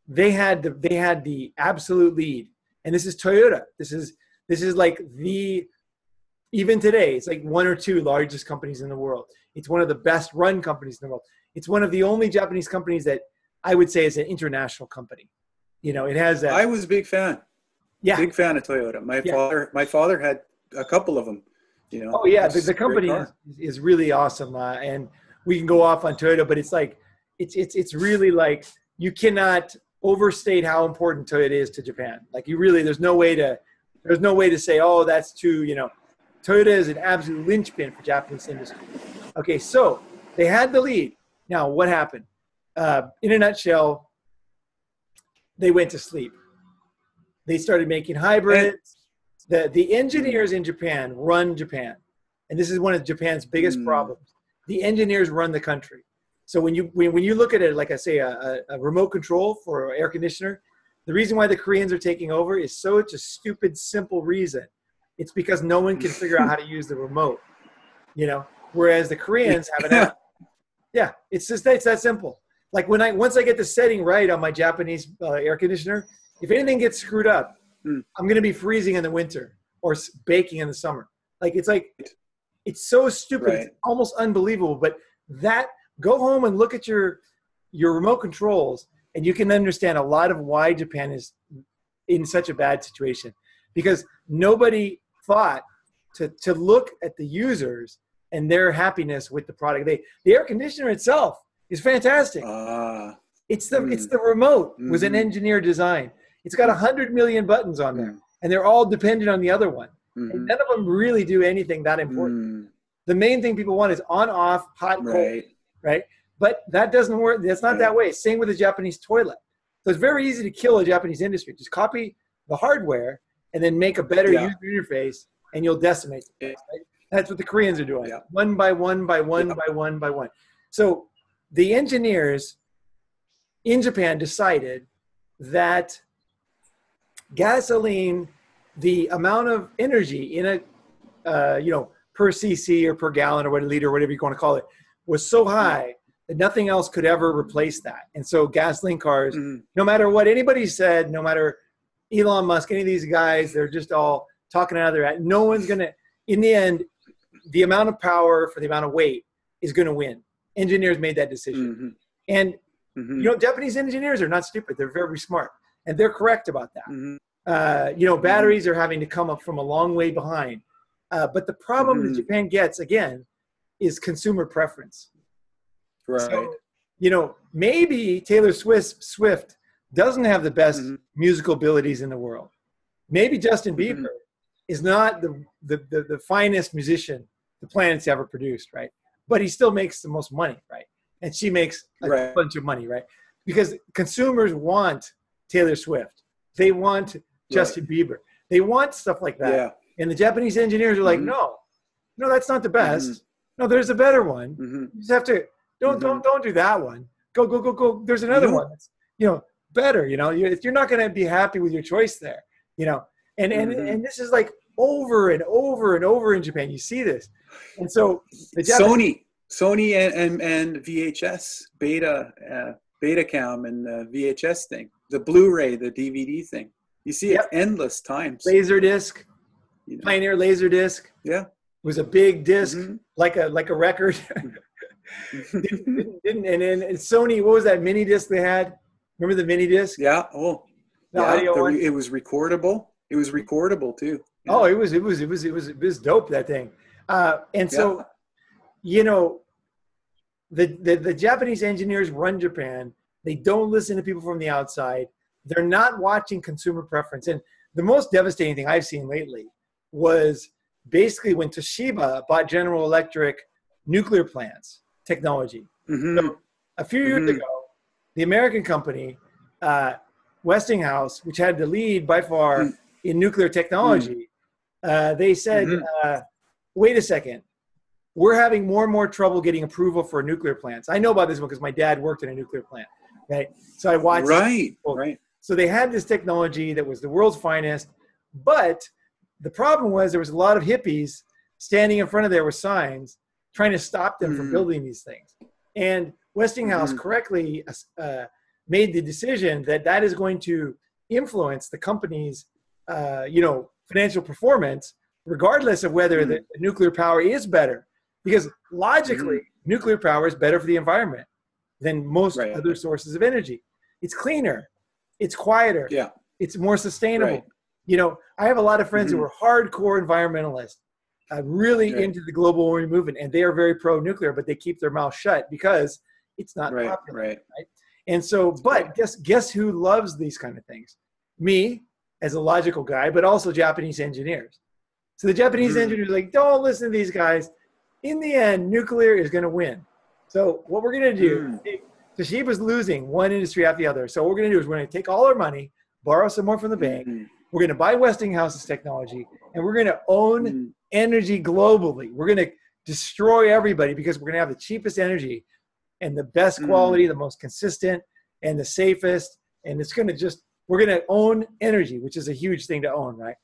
they had the absolute lead, and this is Toyota. This is like even today, it's like one or two largest companies in the world. It's one of the best run companies in the world. It's one of the only Japanese companies that I would say is an international company. It has that. I was a big fan. Yeah. Big fan of Toyota. My father had a couple of them. Oh yeah, the company is really awesome, and we can go off on Toyota, but it's like it's really like you cannot overstate how important Toyota is to Japan. Like there's no way to say, oh, that's too. Toyota is an absolute linchpin for Japanese industry. Okay, so they had the lead. Now what happened? In a nutshell, they went to sleep. They started making hybrids. The engineers in Japan run Japan. And this is one of Japan's biggest problems. The engineers run the country. So when you look at it, like I say, a remote control for an air conditioner, the reason why the Koreans are taking over is such a stupid, simple reason. It's because no one can figure out how to use the remote, you know, whereas the Koreans have an app. Yeah, it's that simple. Like once I get the setting right on my Japanese air conditioner, if anything gets screwed up, I'm going to be freezing in the winter or baking in the summer. It's so stupid. Right. It's almost unbelievable. But go home and look at your remote controls, and you can understand a lot of why Japan is in such a bad situation, because nobody thought to look at the users and their happiness with the product. The air conditioner itself is fantastic. It's the remote was an engineer design. It's got 100 million buttons on there, and they're all dependent on the other one. And none of them really do anything that important. The main thing people want is on, off, hot, cold, right? But that doesn't work. That's not that way. Same with the Japanese toilet. So it's very easy to kill a Japanese industry. Just copy the hardware and then make a better user interface, and you'll decimate the place, right? That's what the Koreans are doing, one by one by one by one by one. So the engineers in Japan decided that gasoline, the amount of energy in a, per cc or per gallon or whatever, liter or whatever you want to call it, was so high that nothing else could ever replace that. And so gasoline cars, no matter what anybody said, no matter Elon Musk, any of these guys, they're just all talking out of their ass. No one's going to, in the end, the amount of power for the amount of weight is going to win. Engineers made that decision. And, Japanese engineers are not stupid. They're very smart. And they're correct about that. Batteries are having to come up from a long way behind. But the problem that Japan gets, again, is consumer preference. Right. So, maybe Taylor Swift doesn't have the best musical abilities in the world. Maybe Justin Bieber is not the finest musician the planet's ever produced, right? But he still makes the most money, right? And she makes a bunch of money, right? Because consumers want Taylor Swift. They want Justin Bieber. They want stuff like that. Yeah. And the Japanese engineers are like, no, that's not the best. No, there's a better one. You just have to don't do that one. Go. There's another one that's better. You're not going to be happy with your choice there. And this is like over and over and over in Japan. You see this, and so the Sony and VHS Betacam and the VHS thing, the Blu-ray, the DVD thing. You see it endless times. Laserdisc, Pioneer Laserdisc. Yeah, was a big disc like a record. and Sony, what was that mini disc they had? Remember the mini disc? Yeah. Oh, audio one? It was recordable. It was recordable too. Yeah. Oh, it was dope, that thing. And so, the Japanese engineers run Japan. They don't listen to people from the outside. They're not watching consumer preference. And the most devastating thing I've seen lately was basically when Toshiba bought General Electric nuclear plants technology. So a few years ago, the American company, Westinghouse, which had the lead by far in nuclear technology, they said, wait a second, we're having more and more trouble getting approval for nuclear plants. I know about this one because my dad worked in a nuclear plant. Okay, so I watched. Right. So they had this technology that was the world's finest, but the problem was there was a lot of hippies standing in front of there with signs trying to stop them from building these things. And Westinghouse correctly made the decision that is going to influence the company's, financial performance, regardless of whether the nuclear power is better. Because logically, nuclear power is better for the environment than most other sources of energy. It's cleaner. It's quieter. Yeah. It's more sustainable. I have a lot of friends who are hardcore environmentalists, really into the global warming movement, and they are very pro-nuclear, but they keep their mouth shut because it's not popular. Right? And so, but guess who loves these kind of things? Me, as a logical guy, but also Japanese engineers. So the Japanese engineers are like, don't listen to these guys. In the end, nuclear is going to win. So what we're going to do, Toshiba's losing one industry after the other. So what we're going to do is we're going to take all our money, borrow some more from the bank. We're going to buy Westinghouse's technology, and we're going to own energy globally. We're going to destroy everybody because we're going to have the cheapest energy and the best quality, the most consistent, and the safest. And it's going to we're going to own energy, which is a huge thing to own, right?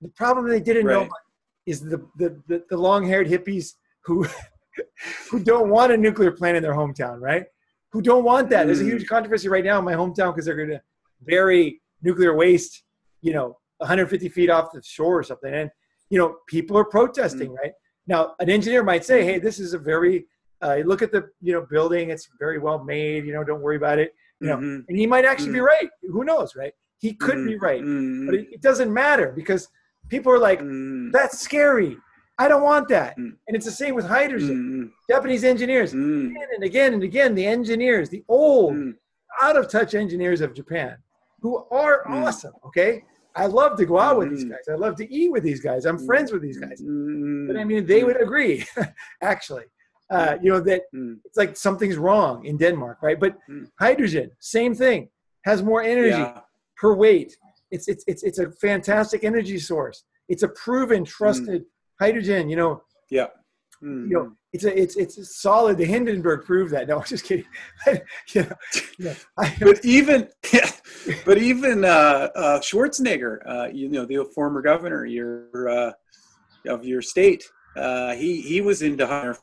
The problem they didn't know Right. is the long-haired hippies who who don't want a nuclear plant in their hometown, right? Who don't want that. There's a huge controversy right now in my hometown because they're going to bury nuclear waste, 150 feet off the shore or something. And, people are protesting, right? Now, an engineer might say, hey, this is a very, look at the, building. It's very well made. Don't worry about it. And he might actually be right. Who knows, right? He could be right. But it doesn't matter because people are like, that's scary. I don't want that. And it's the same with hydrogen. Japanese engineers, again and again and again, the engineers, the old, out-of-touch engineers of Japan, who are awesome, okay? I love to go out with these guys. I love to eat with these guys. I'm friends with these guys. But, I mean, they would agree, actually, that it's like something's wrong in Denmark, right? But hydrogen, same thing, has more energy per weight. It's a fantastic energy source. It's a proven, trusted hydrogen, it's solid. The Hindenburg proved that. No, I'm just kidding. But even Schwarzenegger, the former governor of your state, he was into hydrogen.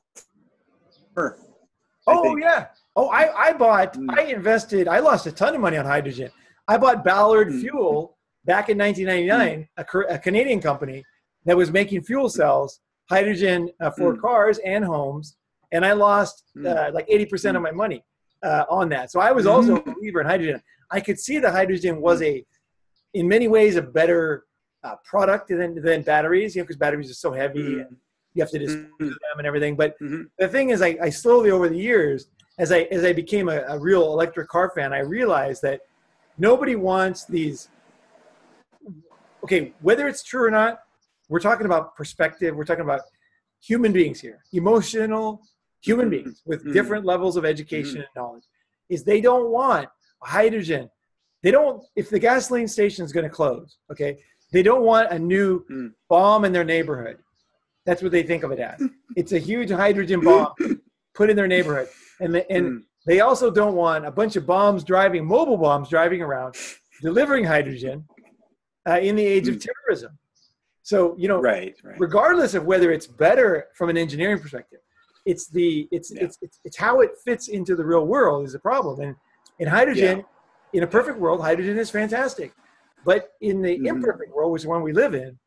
I lost a ton of money on hydrogen. I bought Ballard Fuel back in 1999, a Canadian company that was making fuel cells, hydrogen for cars and homes, and I lost like 80% of my money on that. So I was also a believer in hydrogen. I could see that hydrogen was in many ways, a better product than batteries, because batteries are so heavy and you have to dispose of them and everything. But the thing is, I slowly over the years, as I became a real electric car fan, I realized that nobody wants these. Okay, whether it's true or not, we're talking about perspective. We're talking about human beings here, emotional human beings with different levels of education and knowledge. Is they don't want hydrogen. They don't. If the gasoline station is going to close, okay, they don't want a new bomb in their neighborhood. That's what they think of it as. It's a huge hydrogen bomb put in their neighborhood, and they also don't want a bunch of mobile bombs driving around, delivering hydrogen in the age of terrorism. So, regardless of whether it's better from an engineering perspective, it's how it fits into the real world is the problem. And in hydrogen, in a perfect world, hydrogen is fantastic. But in the imperfect world, which is one we live in,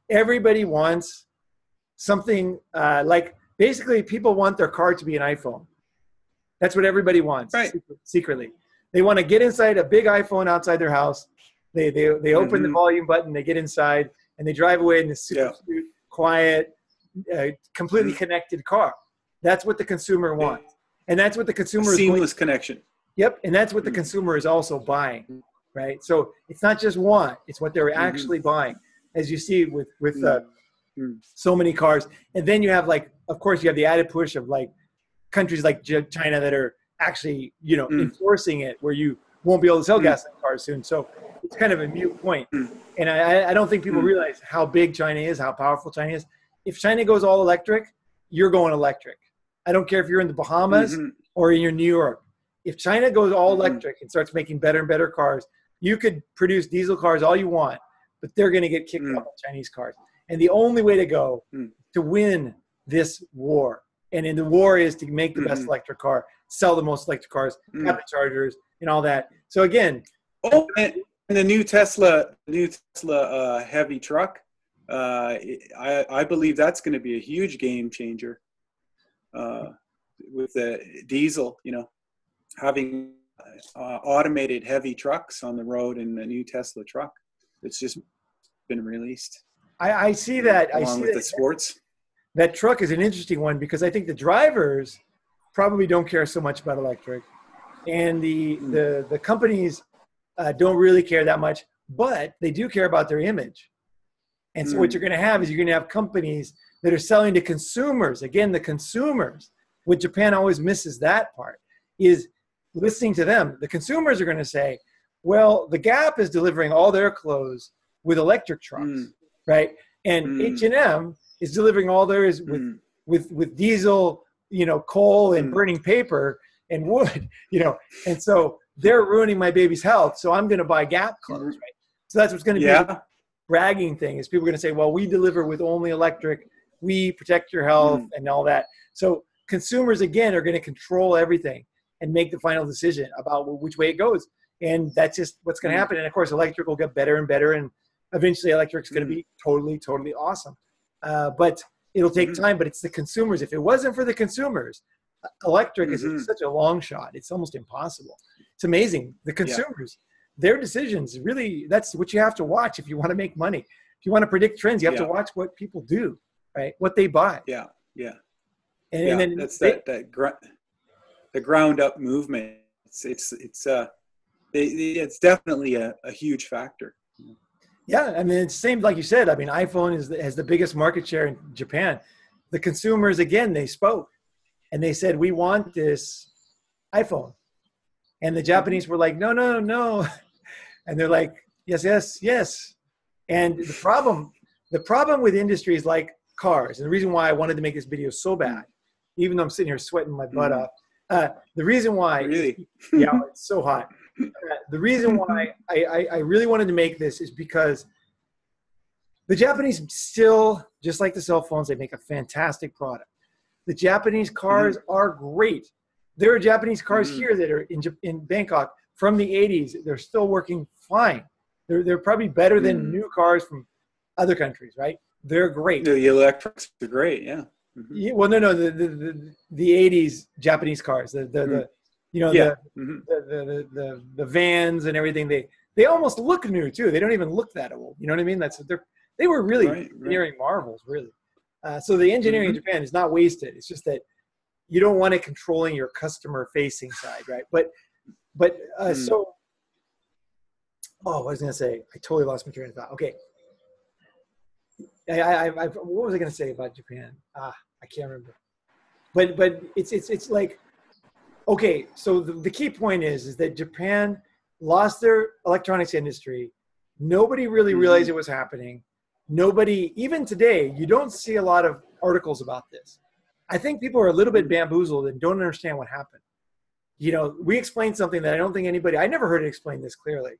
everybody wants something like, basically people want their car to be an iPhone. That's what everybody wants, secretly. They want to get inside a big iPhone outside their house. They open the volume button, they get inside, and they drive away in this super cute, quiet, completely connected car. That's what the consumer wants. And that's what the consumer is seamless connection. Yep, and that's what the consumer is also buying, right? So it's not just want, it's what they're actually buying, as you see with so many cars. And then you have, of course, you have the added push of countries like China that are actually, enforcing it, where you won't be able to sell gasoline cars soon. So it's kind of a moot point. And I don't think people realize how big China is, how powerful China is. If China goes all electric, you're going electric. I don't care if you're in the Bahamas or in New York. If China goes all electric and starts making better and better cars, you could produce diesel cars all you want, but they're going to get kicked off by Chinese cars. And the only way to go to win this war, and in the war is to make the best electric car, sell the most electric cars, have the chargers, and all that. So again, and the new Tesla heavy truck, I believe that's going to be a huge game changer with the diesel. Having automated heavy trucks on the road in the new Tesla truck that's just been released. I see that. Along with the sports. That truck is an interesting one because I think the drivers probably don't care so much about electric, and the companies don't really care that much, but they do care about their image. And so what you're going to have is you're going to have companies that are selling to consumers. Again, the consumers. What Japan always misses that part is listening to them. The consumers are going to say, well, the Gap is delivering all their clothes with electric trucks, right? And H&M is delivering all theirs with diesel, coal and burning paper and wood, and so they're ruining my baby's health. So I'm going to buy Gap clothes, right? So that's what's going to be bragging thing is people are going to say, well, we deliver with only electric, we protect your health and all that. So consumers, again, are going to control everything and make the final decision about which way it goes. And that's just what's going to happen. And of course, electric will get better and better. And eventually electric's going to be totally, totally awesome. But it'll take time, but it's the consumers. If it wasn't for the consumers, electric is such a long shot. It's almost impossible. It's amazing. The consumers, their decisions, really, that's what you have to watch if you want to make money. If you want to predict trends, you have to watch what people do, right? What they buy. And then that's the ground up movement. It's definitely a huge factor. Yeah, I mean, it's the same, like you said. I mean, iPhone has the biggest market share in Japan. The consumers, again, they spoke. And they said, we want this iPhone. And the Japanese were like, no, no, no. And they're like, yes, yes, yes. And the problem with industries like cars, and the reason why I wanted to make this video so bad, even though I'm sitting here sweating my butt off, the reason why, it's so hot. The reason why I really wanted to make this is because the Japanese still, just like the cell phones, they make a fantastic product. The Japanese cars are great. There are Japanese cars here that are in Bangkok from the 80s. They're still working fine. They're probably better than new cars from other countries, right? They're great. The electrics are great, Yeah, well, no, the 80s Japanese cars, the vans and everything. They almost look new too. They don't even look that old. You know what I mean? They were really engineering marvels, really. So the engineering in Japan is not wasted. It's just that you don't want it controlling your customer-facing side, right? But what was I going to say? I totally lost my train of thought. Okay. What was I going to say about Japan? I can't remember. But it's like, okay, so the key point is that Japan lost their electronics industry. Nobody really realized it was happening. Nobody, even today, you don't see a lot of articles about this. I think people are a little bit bamboozled and don't understand what happened. You know, we explained something that I don't think I never heard it explained this clearly,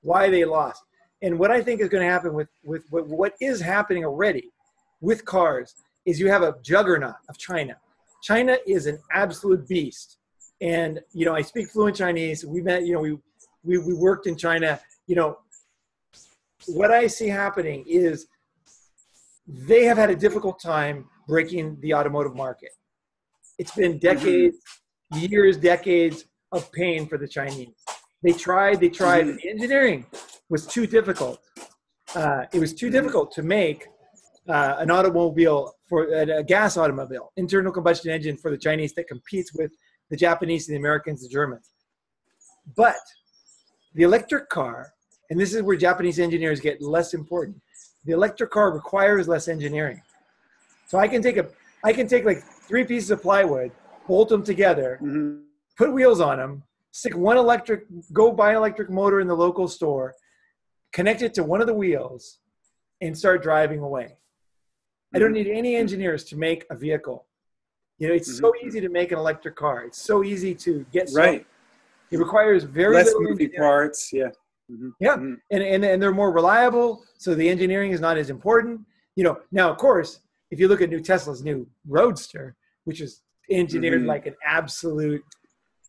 why they lost. And what I think is going to happen with what is happening already with cars is you have a juggernaut of China. China is an absolute beast. And, you know, I speak fluent Chinese. We met, you know, we worked in China. You know, what I see happening is they have had a difficult time breaking the automotive market. It's been decades, decades of pain for the Chinese. They tried. The engineering was too difficult. It was too difficult to make an automobile for a gas automobile, internal combustion engine for the Chinese that competes with the Japanese, the Americans, the Germans. But the electric car, and this is where Japanese engineers get less important. The electric car requires less engineering. So I can take like 3 pieces of plywood, bolt them together, put wheels on them, stick go buy an electric motor in the local store, connect it to one of the wheels, and start driving away. I don't need any engineers to make a vehicle. You know, it's so easy to make an electric car. It's so easy to get started. It requires very less little moving parts. And they're more reliable, so the engineering is not as important. You know, now of course, if you look at Tesla's new Roadster, which is engineered like an absolute,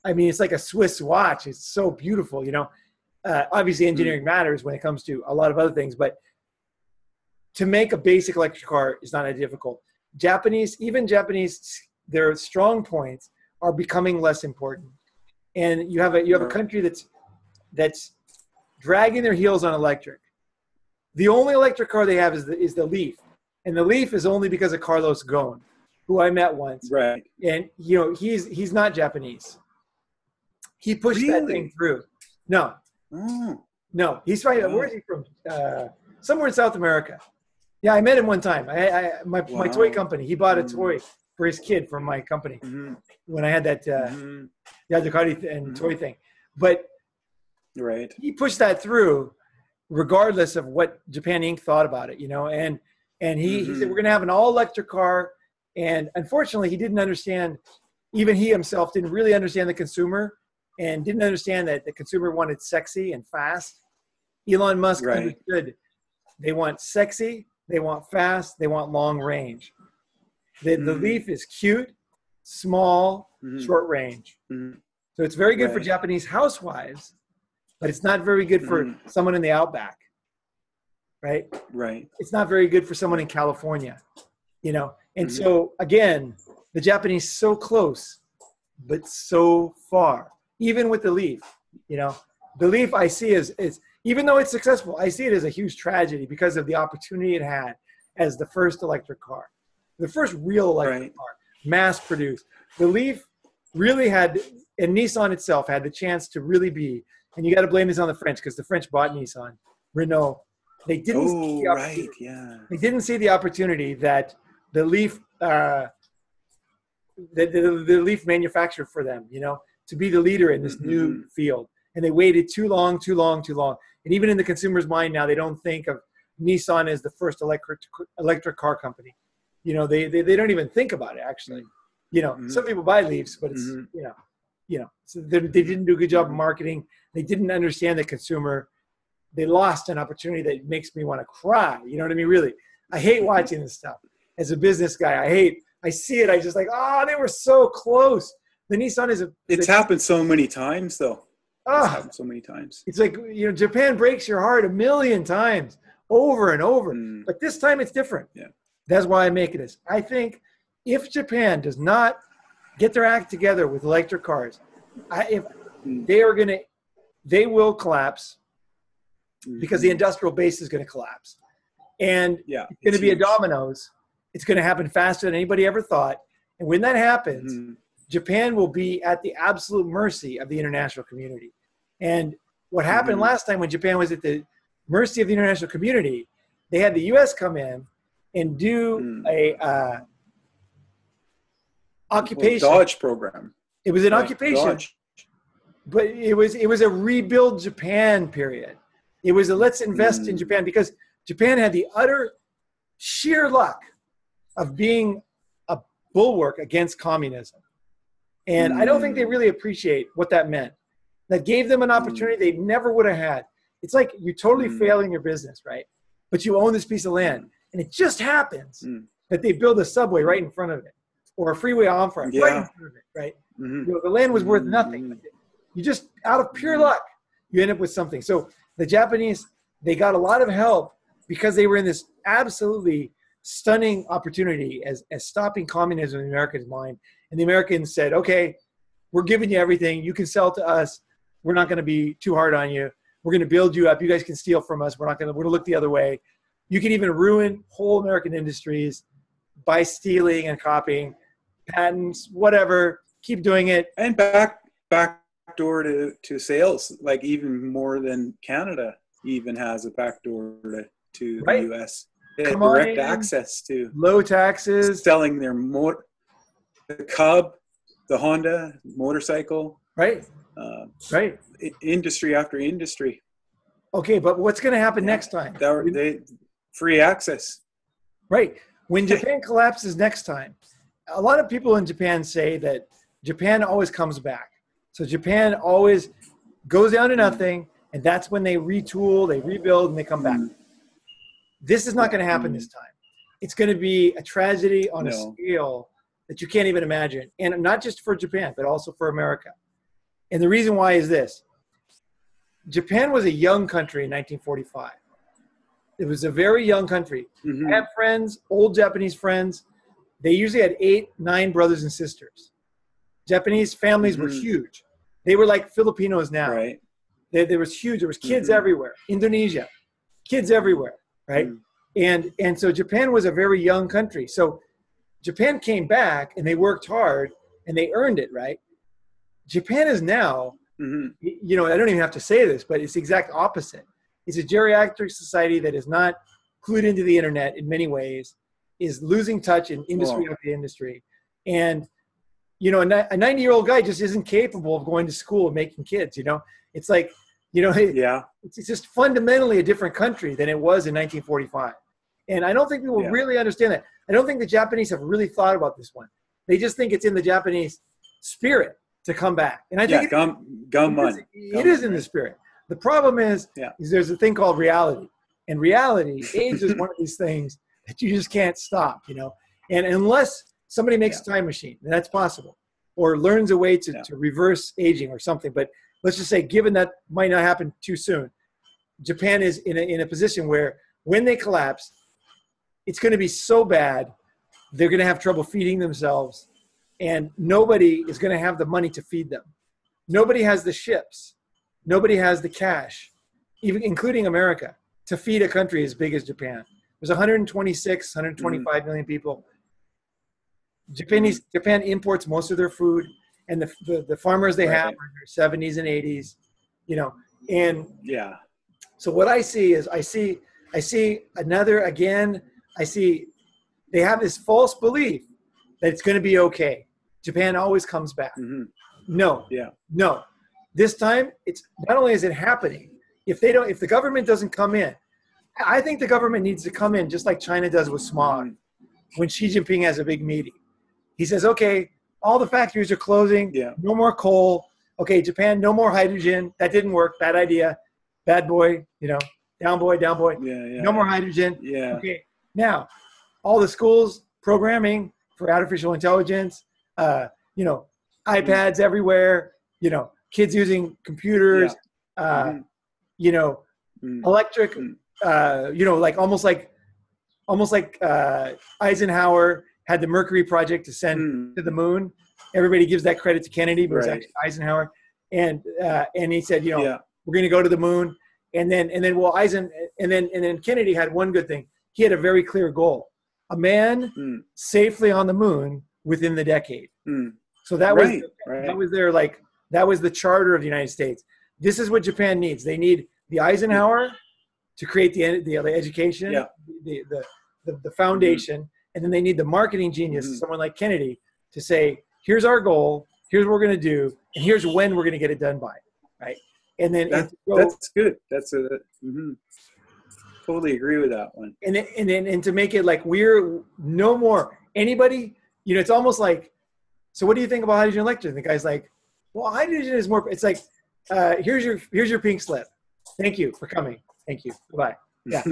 I mean, it's like a Swiss watch. It's so beautiful. You know, obviously engineering matters when it comes to a lot of other things, but to make a basic electric car is not that difficult. Japanese, their strong points are becoming less important, and you have a country that's dragging their heels on electric. The only electric car they have is the Leaf, and the Leaf is only because of Carlos Ghosn, who I met once. Right. And you know he's not Japanese. He pushed that thing through. No, no, he's probably where is he from? Somewhere in South America. Yeah, I met him one time. My toy company. He bought a toy for his kid from my company when I had that Ducati and toy thing. But he pushed that through, regardless of what Japan Inc. thought about it. You know, and he said we're going to have an all electric car. And unfortunately, he didn't understand. Even he himself didn't really understand the consumer, and didn't understand that the consumer wanted sexy and fast. Elon Musk understood They want sexy, they want fast, they want long range. The Leaf is cute, small, short range. So it's very good for Japanese housewives, but it's not very good for someone in the outback, right? Right. It's not very good for someone in California, you know? And so again, the Japanese so close, but so far, even with the Leaf, you know, the Leaf I see is even though it's successful, I see it as a huge tragedy because of the opportunity it had as the first electric car, the first real electric car, mass produced. The Leaf really had, and Nissan itself had the chance to really be, and you got to blame this on the French because the French bought Nissan, Renault. They didn't see the opportunity. They didn't see the opportunity that the Leaf, the Leaf manufactured for them, you know, to be the leader in this new field. And they waited too long. And even in the consumer's mind now, they don't think of Nissan as the first electric car company. You know, they don't even think about it, actually. You know, some people buy Leafs, but it's, you know, so they didn't do a good job of marketing. They didn't understand the consumer. They lost an opportunity that makes me want to cry. You know what I mean? Really, I hate watching this stuff. As a business guy, I see it. I just like, they were so close. The Nissan is it's happened so many times, though. It's happened so many times. It's like, you know, Japan breaks your heart a million times over and over. But this time it's different. Yeah. That's why I make this. I think if Japan does not get their act together with electric cars, they will collapse because the industrial base is going to collapse. And it's going to be a dominoes. It's going to happen faster than anybody ever thought. And when that happens, Japan will be at the absolute mercy of the international community. And what happened last time when Japan was at the mercy of the international community, they had the U.S. come in and do a occupation. Dodge program. It was an occupation, but it was a rebuild Japan period. It was a let's invest in Japan because Japan had the utter sheer luck of being a bulwark against communism. And I don't think they really appreciate what that meant. That gave them an opportunity they never would have had. It's like you're totally failing your business, right? But you own this piece of land. And it just happens that they build a subway right in front of it or a freeway on front, right in front of it, right? You know, the land was worth nothing. You just, out of pure luck, you end up with something. So the Japanese, they got a lot of help because they were in this absolutely stunning opportunity as stopping communism in America's mind. And the Americans said, okay, we're giving you everything. You can sell to us. We're not going to be too hard on you. We're going to build you up. You guys can steal from us. We're going to look the other way. You can even ruin whole American industries by stealing and copying patents, whatever. Keep doing it. And backdoor to sales, like even more than Canada even has a backdoor to the U.S. They have direct access to low taxes, selling their the Cub, the Honda motorcycle, right? Industry after industry. Okay, but what's going to happen next time? They free access, right? When Japan collapses next time, a lot of people in Japan say that Japan always comes back. So Japan always goes down to nothing, and that's when they retool, they rebuild, and they come back. This is not going to happen this time. It's going to be a tragedy on a scale that you can't even imagine. And not just for Japan, but also for America. And the reason why is this. Japan was a young country in 1945. It was a very young country. I have friends, old Japanese friends. They usually had 8, 9 brothers and sisters. Japanese families were huge. They were like Filipinos now. Right. They was huge. There was kids everywhere. Indonesia, kids everywhere. Right. And so Japan was a very young country. So Japan came back and they worked hard and they earned it. Right. Japan is now, you know, I don't even have to say this, but it's the exact opposite. It's a geriatric society that is not clued into the internet in many ways, is losing touch in industry after industry. And, you know, a 90-year-old guy just isn't capable of going to school and making kids, you know. It's like, you know, it's just fundamentally a different country than it was in 1945. And I don't think people really understand that. I don't think the Japanese have really thought about this one. They just think it's in the Japanese spirit to come back. And I think it is in the spirit. The problem is there's a thing called reality. In reality, age is one of these things that you just can't stop, you know. And unless somebody makes a time machine, and that's possible, or learns a way to reverse aging or something. But let's just say, given that might not happen too soon, Japan is in a position where when they collapse, it's going to be so bad, they're going to have trouble feeding themselves, and nobody is going to have the money to feed them. Nobody has the ships. Nobody has the cash, even including America, to feed a country as big as Japan. There's 126, 125 million people. Japan imports most of their food, and the farmers they have are in their 70s and 80s, you know. And so what I see is I see another, again, they have this false belief that it's going to be okay. Japan always comes back. No. This time, it's not only is it happening, if the government doesn't come in, I think the government needs to come in just like China does with smog. When Xi Jinping has a big meeting, he says, okay, all the factories are closing. No more coal. Okay, Japan, no more hydrogen. That didn't work. Bad idea. Bad boy, you know, down boy. No more hydrogen. Okay, now all the schools programming for artificial intelligence, you know, iPads everywhere, you know, kids using computers, you know, electric, you know, like almost like Eisenhower had the Mercury project to send to the moon. Everybody gives that credit to Kennedy, but it was actually Eisenhower. And he said, you know, we're going to go to the moon. And then Kennedy had one good thing. He had a very clear goal: a man safely on the moon within the decade. So that was that was the charter of the United States. This is what Japan needs. They need the Eisenhower to create the education, the foundation, and then they need the marketing genius, someone like Kennedy, to say, here's our goal, here's what we're going to do, and here's when we're going to get it done by, right? And then that's good. That's totally agree with that one. And to make it like we're no more anybody, you know, it's almost like, so what do you think about hydrogen electric? And the guy's like, well, hydrogen is more. It's like, here's your pink slip. Thank you for coming. Thank you. Goodbye. Yeah.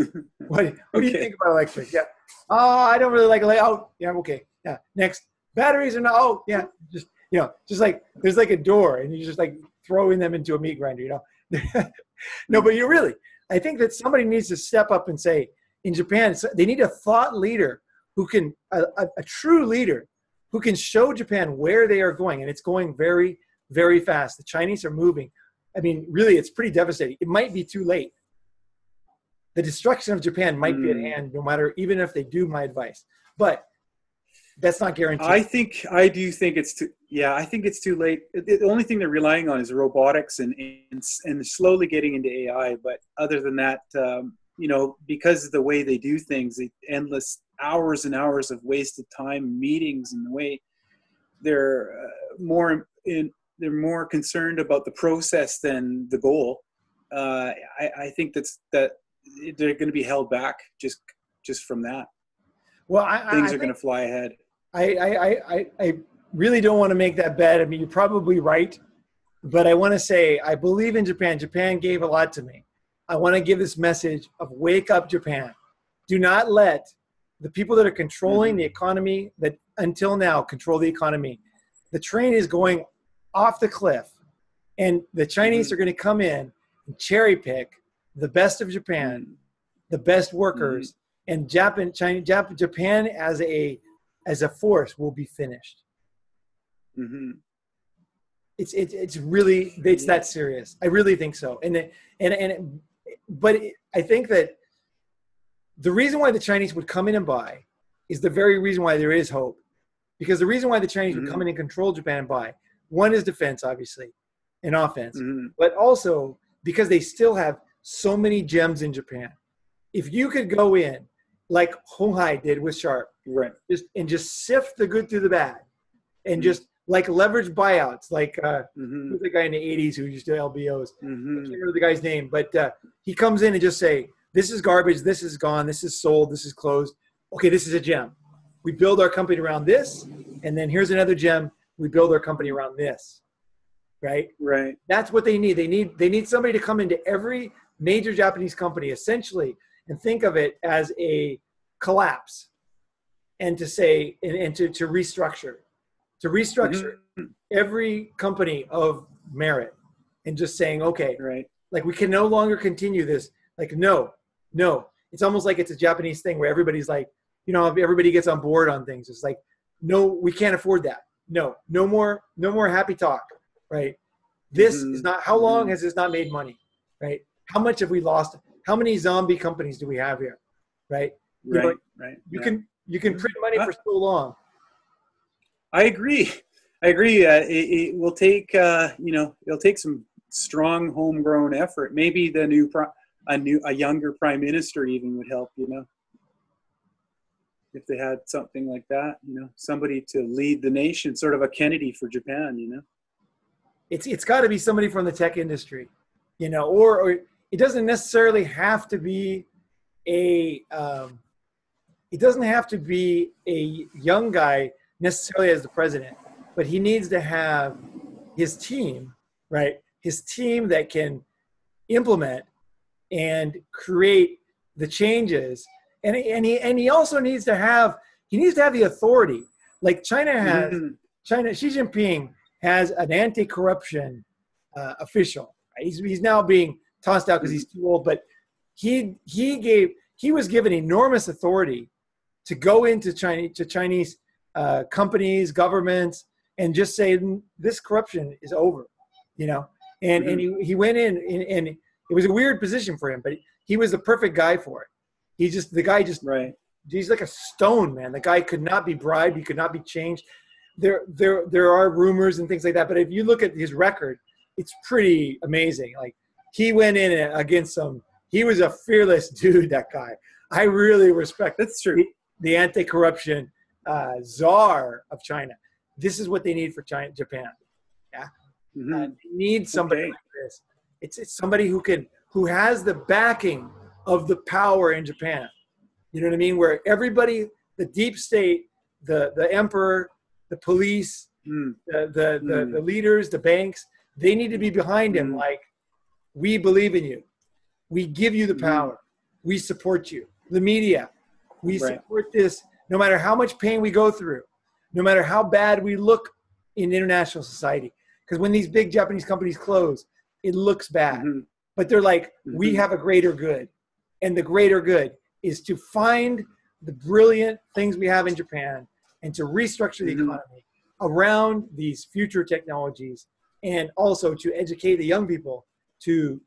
What do you think about electric? Yeah. I don't really like it. Oh, yeah. Okay. Yeah. Next, batteries are not. Oh, yeah. Just, you know, just like there's like a door, and you just like throwing them into a meat grinder. You know. No, but I think that somebody needs to step up and say, in Japan, they need a thought leader who can, a true leader who can show Japan where they are going, and it's going very, very fast. The Chinese are moving. I mean, really, it's pretty devastating. It might be too late. The destruction of Japan might be at hand, no matter, even if they do my advice. But that's not guaranteed. I think it's too late. The only thing they're relying on is robotics and slowly getting into AI. But other than that, you know, because of the way they do things, endless hours and hours of wasted time, meetings, and the way they're more concerned about the process than the goal. I think that they're going to be held back just from that. Well, things are going to fly ahead. I really don't want to make that bet. I mean, you're probably right, but I want to say I believe in Japan. Japan gave a lot to me. I want to give this message of wake up, Japan. Do not let the people that are controlling the economy, that until now control the economy. The train is going off the cliff, and the Chinese are going to come in and cherry pick the best of Japan, the best workers, and Japan as a force will be finished. It's really that serious. I really think so. But I think that the reason why the Chinese would come in and buy is the very reason why there is hope. Because the reason why the Chinese would come in and control Japan and buy, one is defense, obviously, and offense, but also because they still have so many gems in Japan. If you could go in like Honghai did with Sharp, just sift the good through the bad, and just like leverage buyouts, like who's the guy in the 80s who used to do LBOs? I can't remember the guy's name, but he comes in and just say, this is garbage, this is gone, this is sold, this is closed. Okay, this is a gem. We build our company around this, and then here's another gem. We build our company around this, right? That's what they need. They need somebody to come into every major Japanese company, essentially, and think of it as a collapse, and to say, and to restructure, every company of merit, and just saying, okay, Right. like we can no longer continue this. Like, no. It's almost like it's a Japanese thing where everybody's like, everybody gets on board on things. It's like, no, we can't afford that. No more happy talk, right? This is not, how long has this not made money, right? How much have we lost? How many zombie companies do we have here, right? Right. You can print money for so long. I agree. It will take, it'll take some strong homegrown effort. Maybe a younger prime minister even would help, if they had something like that, somebody to lead the nation, sort of a Kennedy for Japan, It's got to be somebody from the tech industry, or it doesn't necessarily have to be a young guy necessarily as the president, but he needs to have his team, right? His team that can implement and create the changes. And he also needs to have the authority. Like China has, Xi Jinping has an anti-corruption official. Right? He's now being tossed out because he's too old, but he was given enormous authority to go into Chinese companies, governments, and just say this corruption is over, And he went in, and it was a weird position for him, but he was the perfect guy for it. Right. He's like a stone, man. The guy could not be bribed. He could not be changed. There are rumors and things like that, but if you look at his record, it's pretty amazing. Like he went in against he was a fearless dude, that guy. I really respect. That's true. The anti-corruption czar of China. This is what they need for Japan. Yeah. They need somebody like this. It's somebody who has the backing of the power in Japan. You know what I mean? Where everybody, the deep state, the emperor, the police, the leaders, the banks, they need to be behind him. Like, we believe in you. We give you the power. We support you. The media, we support this no matter how much pain we go through, no matter how bad we look in international society. Because when these big Japanese companies close, it looks bad. But they're like, we have a greater good. And the greater good is to find the brilliant things we have in Japan and to restructure the economy around these future technologies, and also to educate the young people to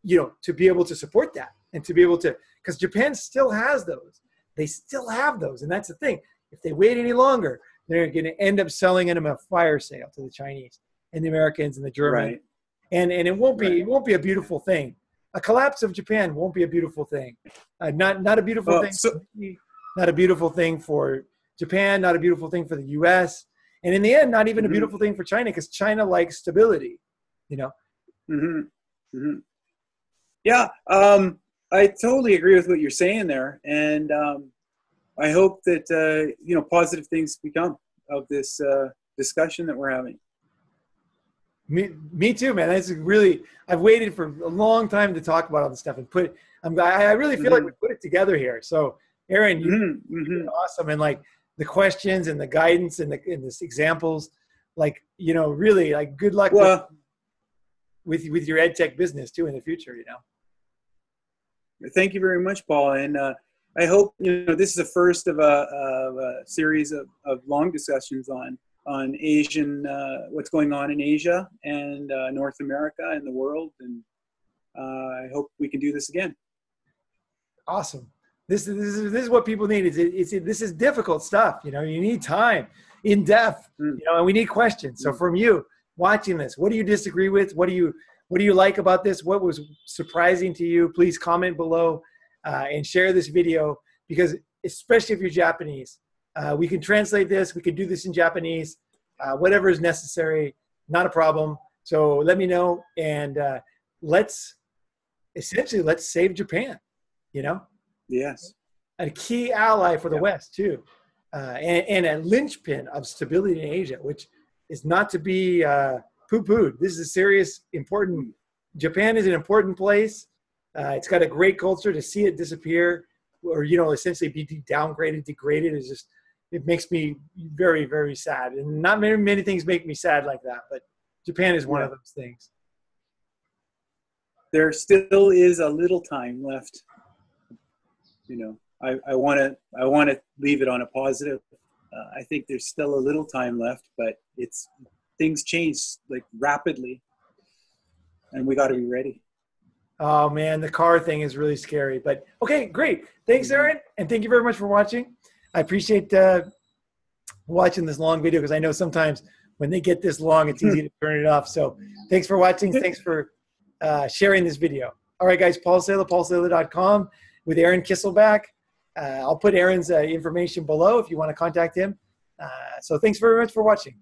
be able to support that, and to be able to, because Japan still has those. They still have those. And that's the thing. If they wait any longer, they're going to end up selling them a fire sale to the Chinese and the Americans and the Germans. Right. And it won't be a beautiful thing. A collapse of Japan won't be a beautiful thing. Not a beautiful thing. Not a beautiful thing for Japan. Not a beautiful thing for the U.S. And in the end, not even a beautiful thing for China, because China likes stability. Yeah, I totally agree with what you're saying there, and I hope that positive things become of this discussion that we're having. Me too, man. That's really, I've waited for a long time to talk about all this stuff and I really feel like we put it together here. So Aaron, you've been awesome. And like the questions and the guidance and the examples, like, really like good luck with your ed tech business too in the future, Thank you very much, Paul. And I hope, this is the first of a series of long discussions on Asian, what's going on in Asia and North America and the world. And I hope we can do this again. Awesome. This is what people need. This is difficult stuff. You need time, in depth, and we need questions. So from you watching this, what do you disagree with? What do you like about this? What was surprising to you? Please comment below and share this video, because especially if you're Japanese, we can translate this. We can do this in Japanese, whatever is necessary, not a problem. So let me know, and let's save Japan, Yes. A key ally for the West too, and a linchpin of stability in Asia, which is not to be poo-pooed. This is a serious, important, Japan is an important place, It's got a great culture. To see it disappear or, you know, essentially be downgraded, degraded is just, it makes me very, very sad. And not many things make me sad like that, but Japan is one of those things. There still is a little time left. You know, I want to leave it on a positive. I think there's still a little time left, but things change like rapidly, and we got to be ready. Oh man, the car thing is really scary. But okay, great. Thanks, Aaron, and thank you very much for watching. I appreciate watching this long video because I know sometimes when they get this long, it's easy to turn it off. So thanks for watching. Thanks for sharing this video. All right, guys, Paul Salo, paulsalo.com with Aaron Kisselback. I'll put Aaron's information below if you want to contact him. So thanks very much for watching.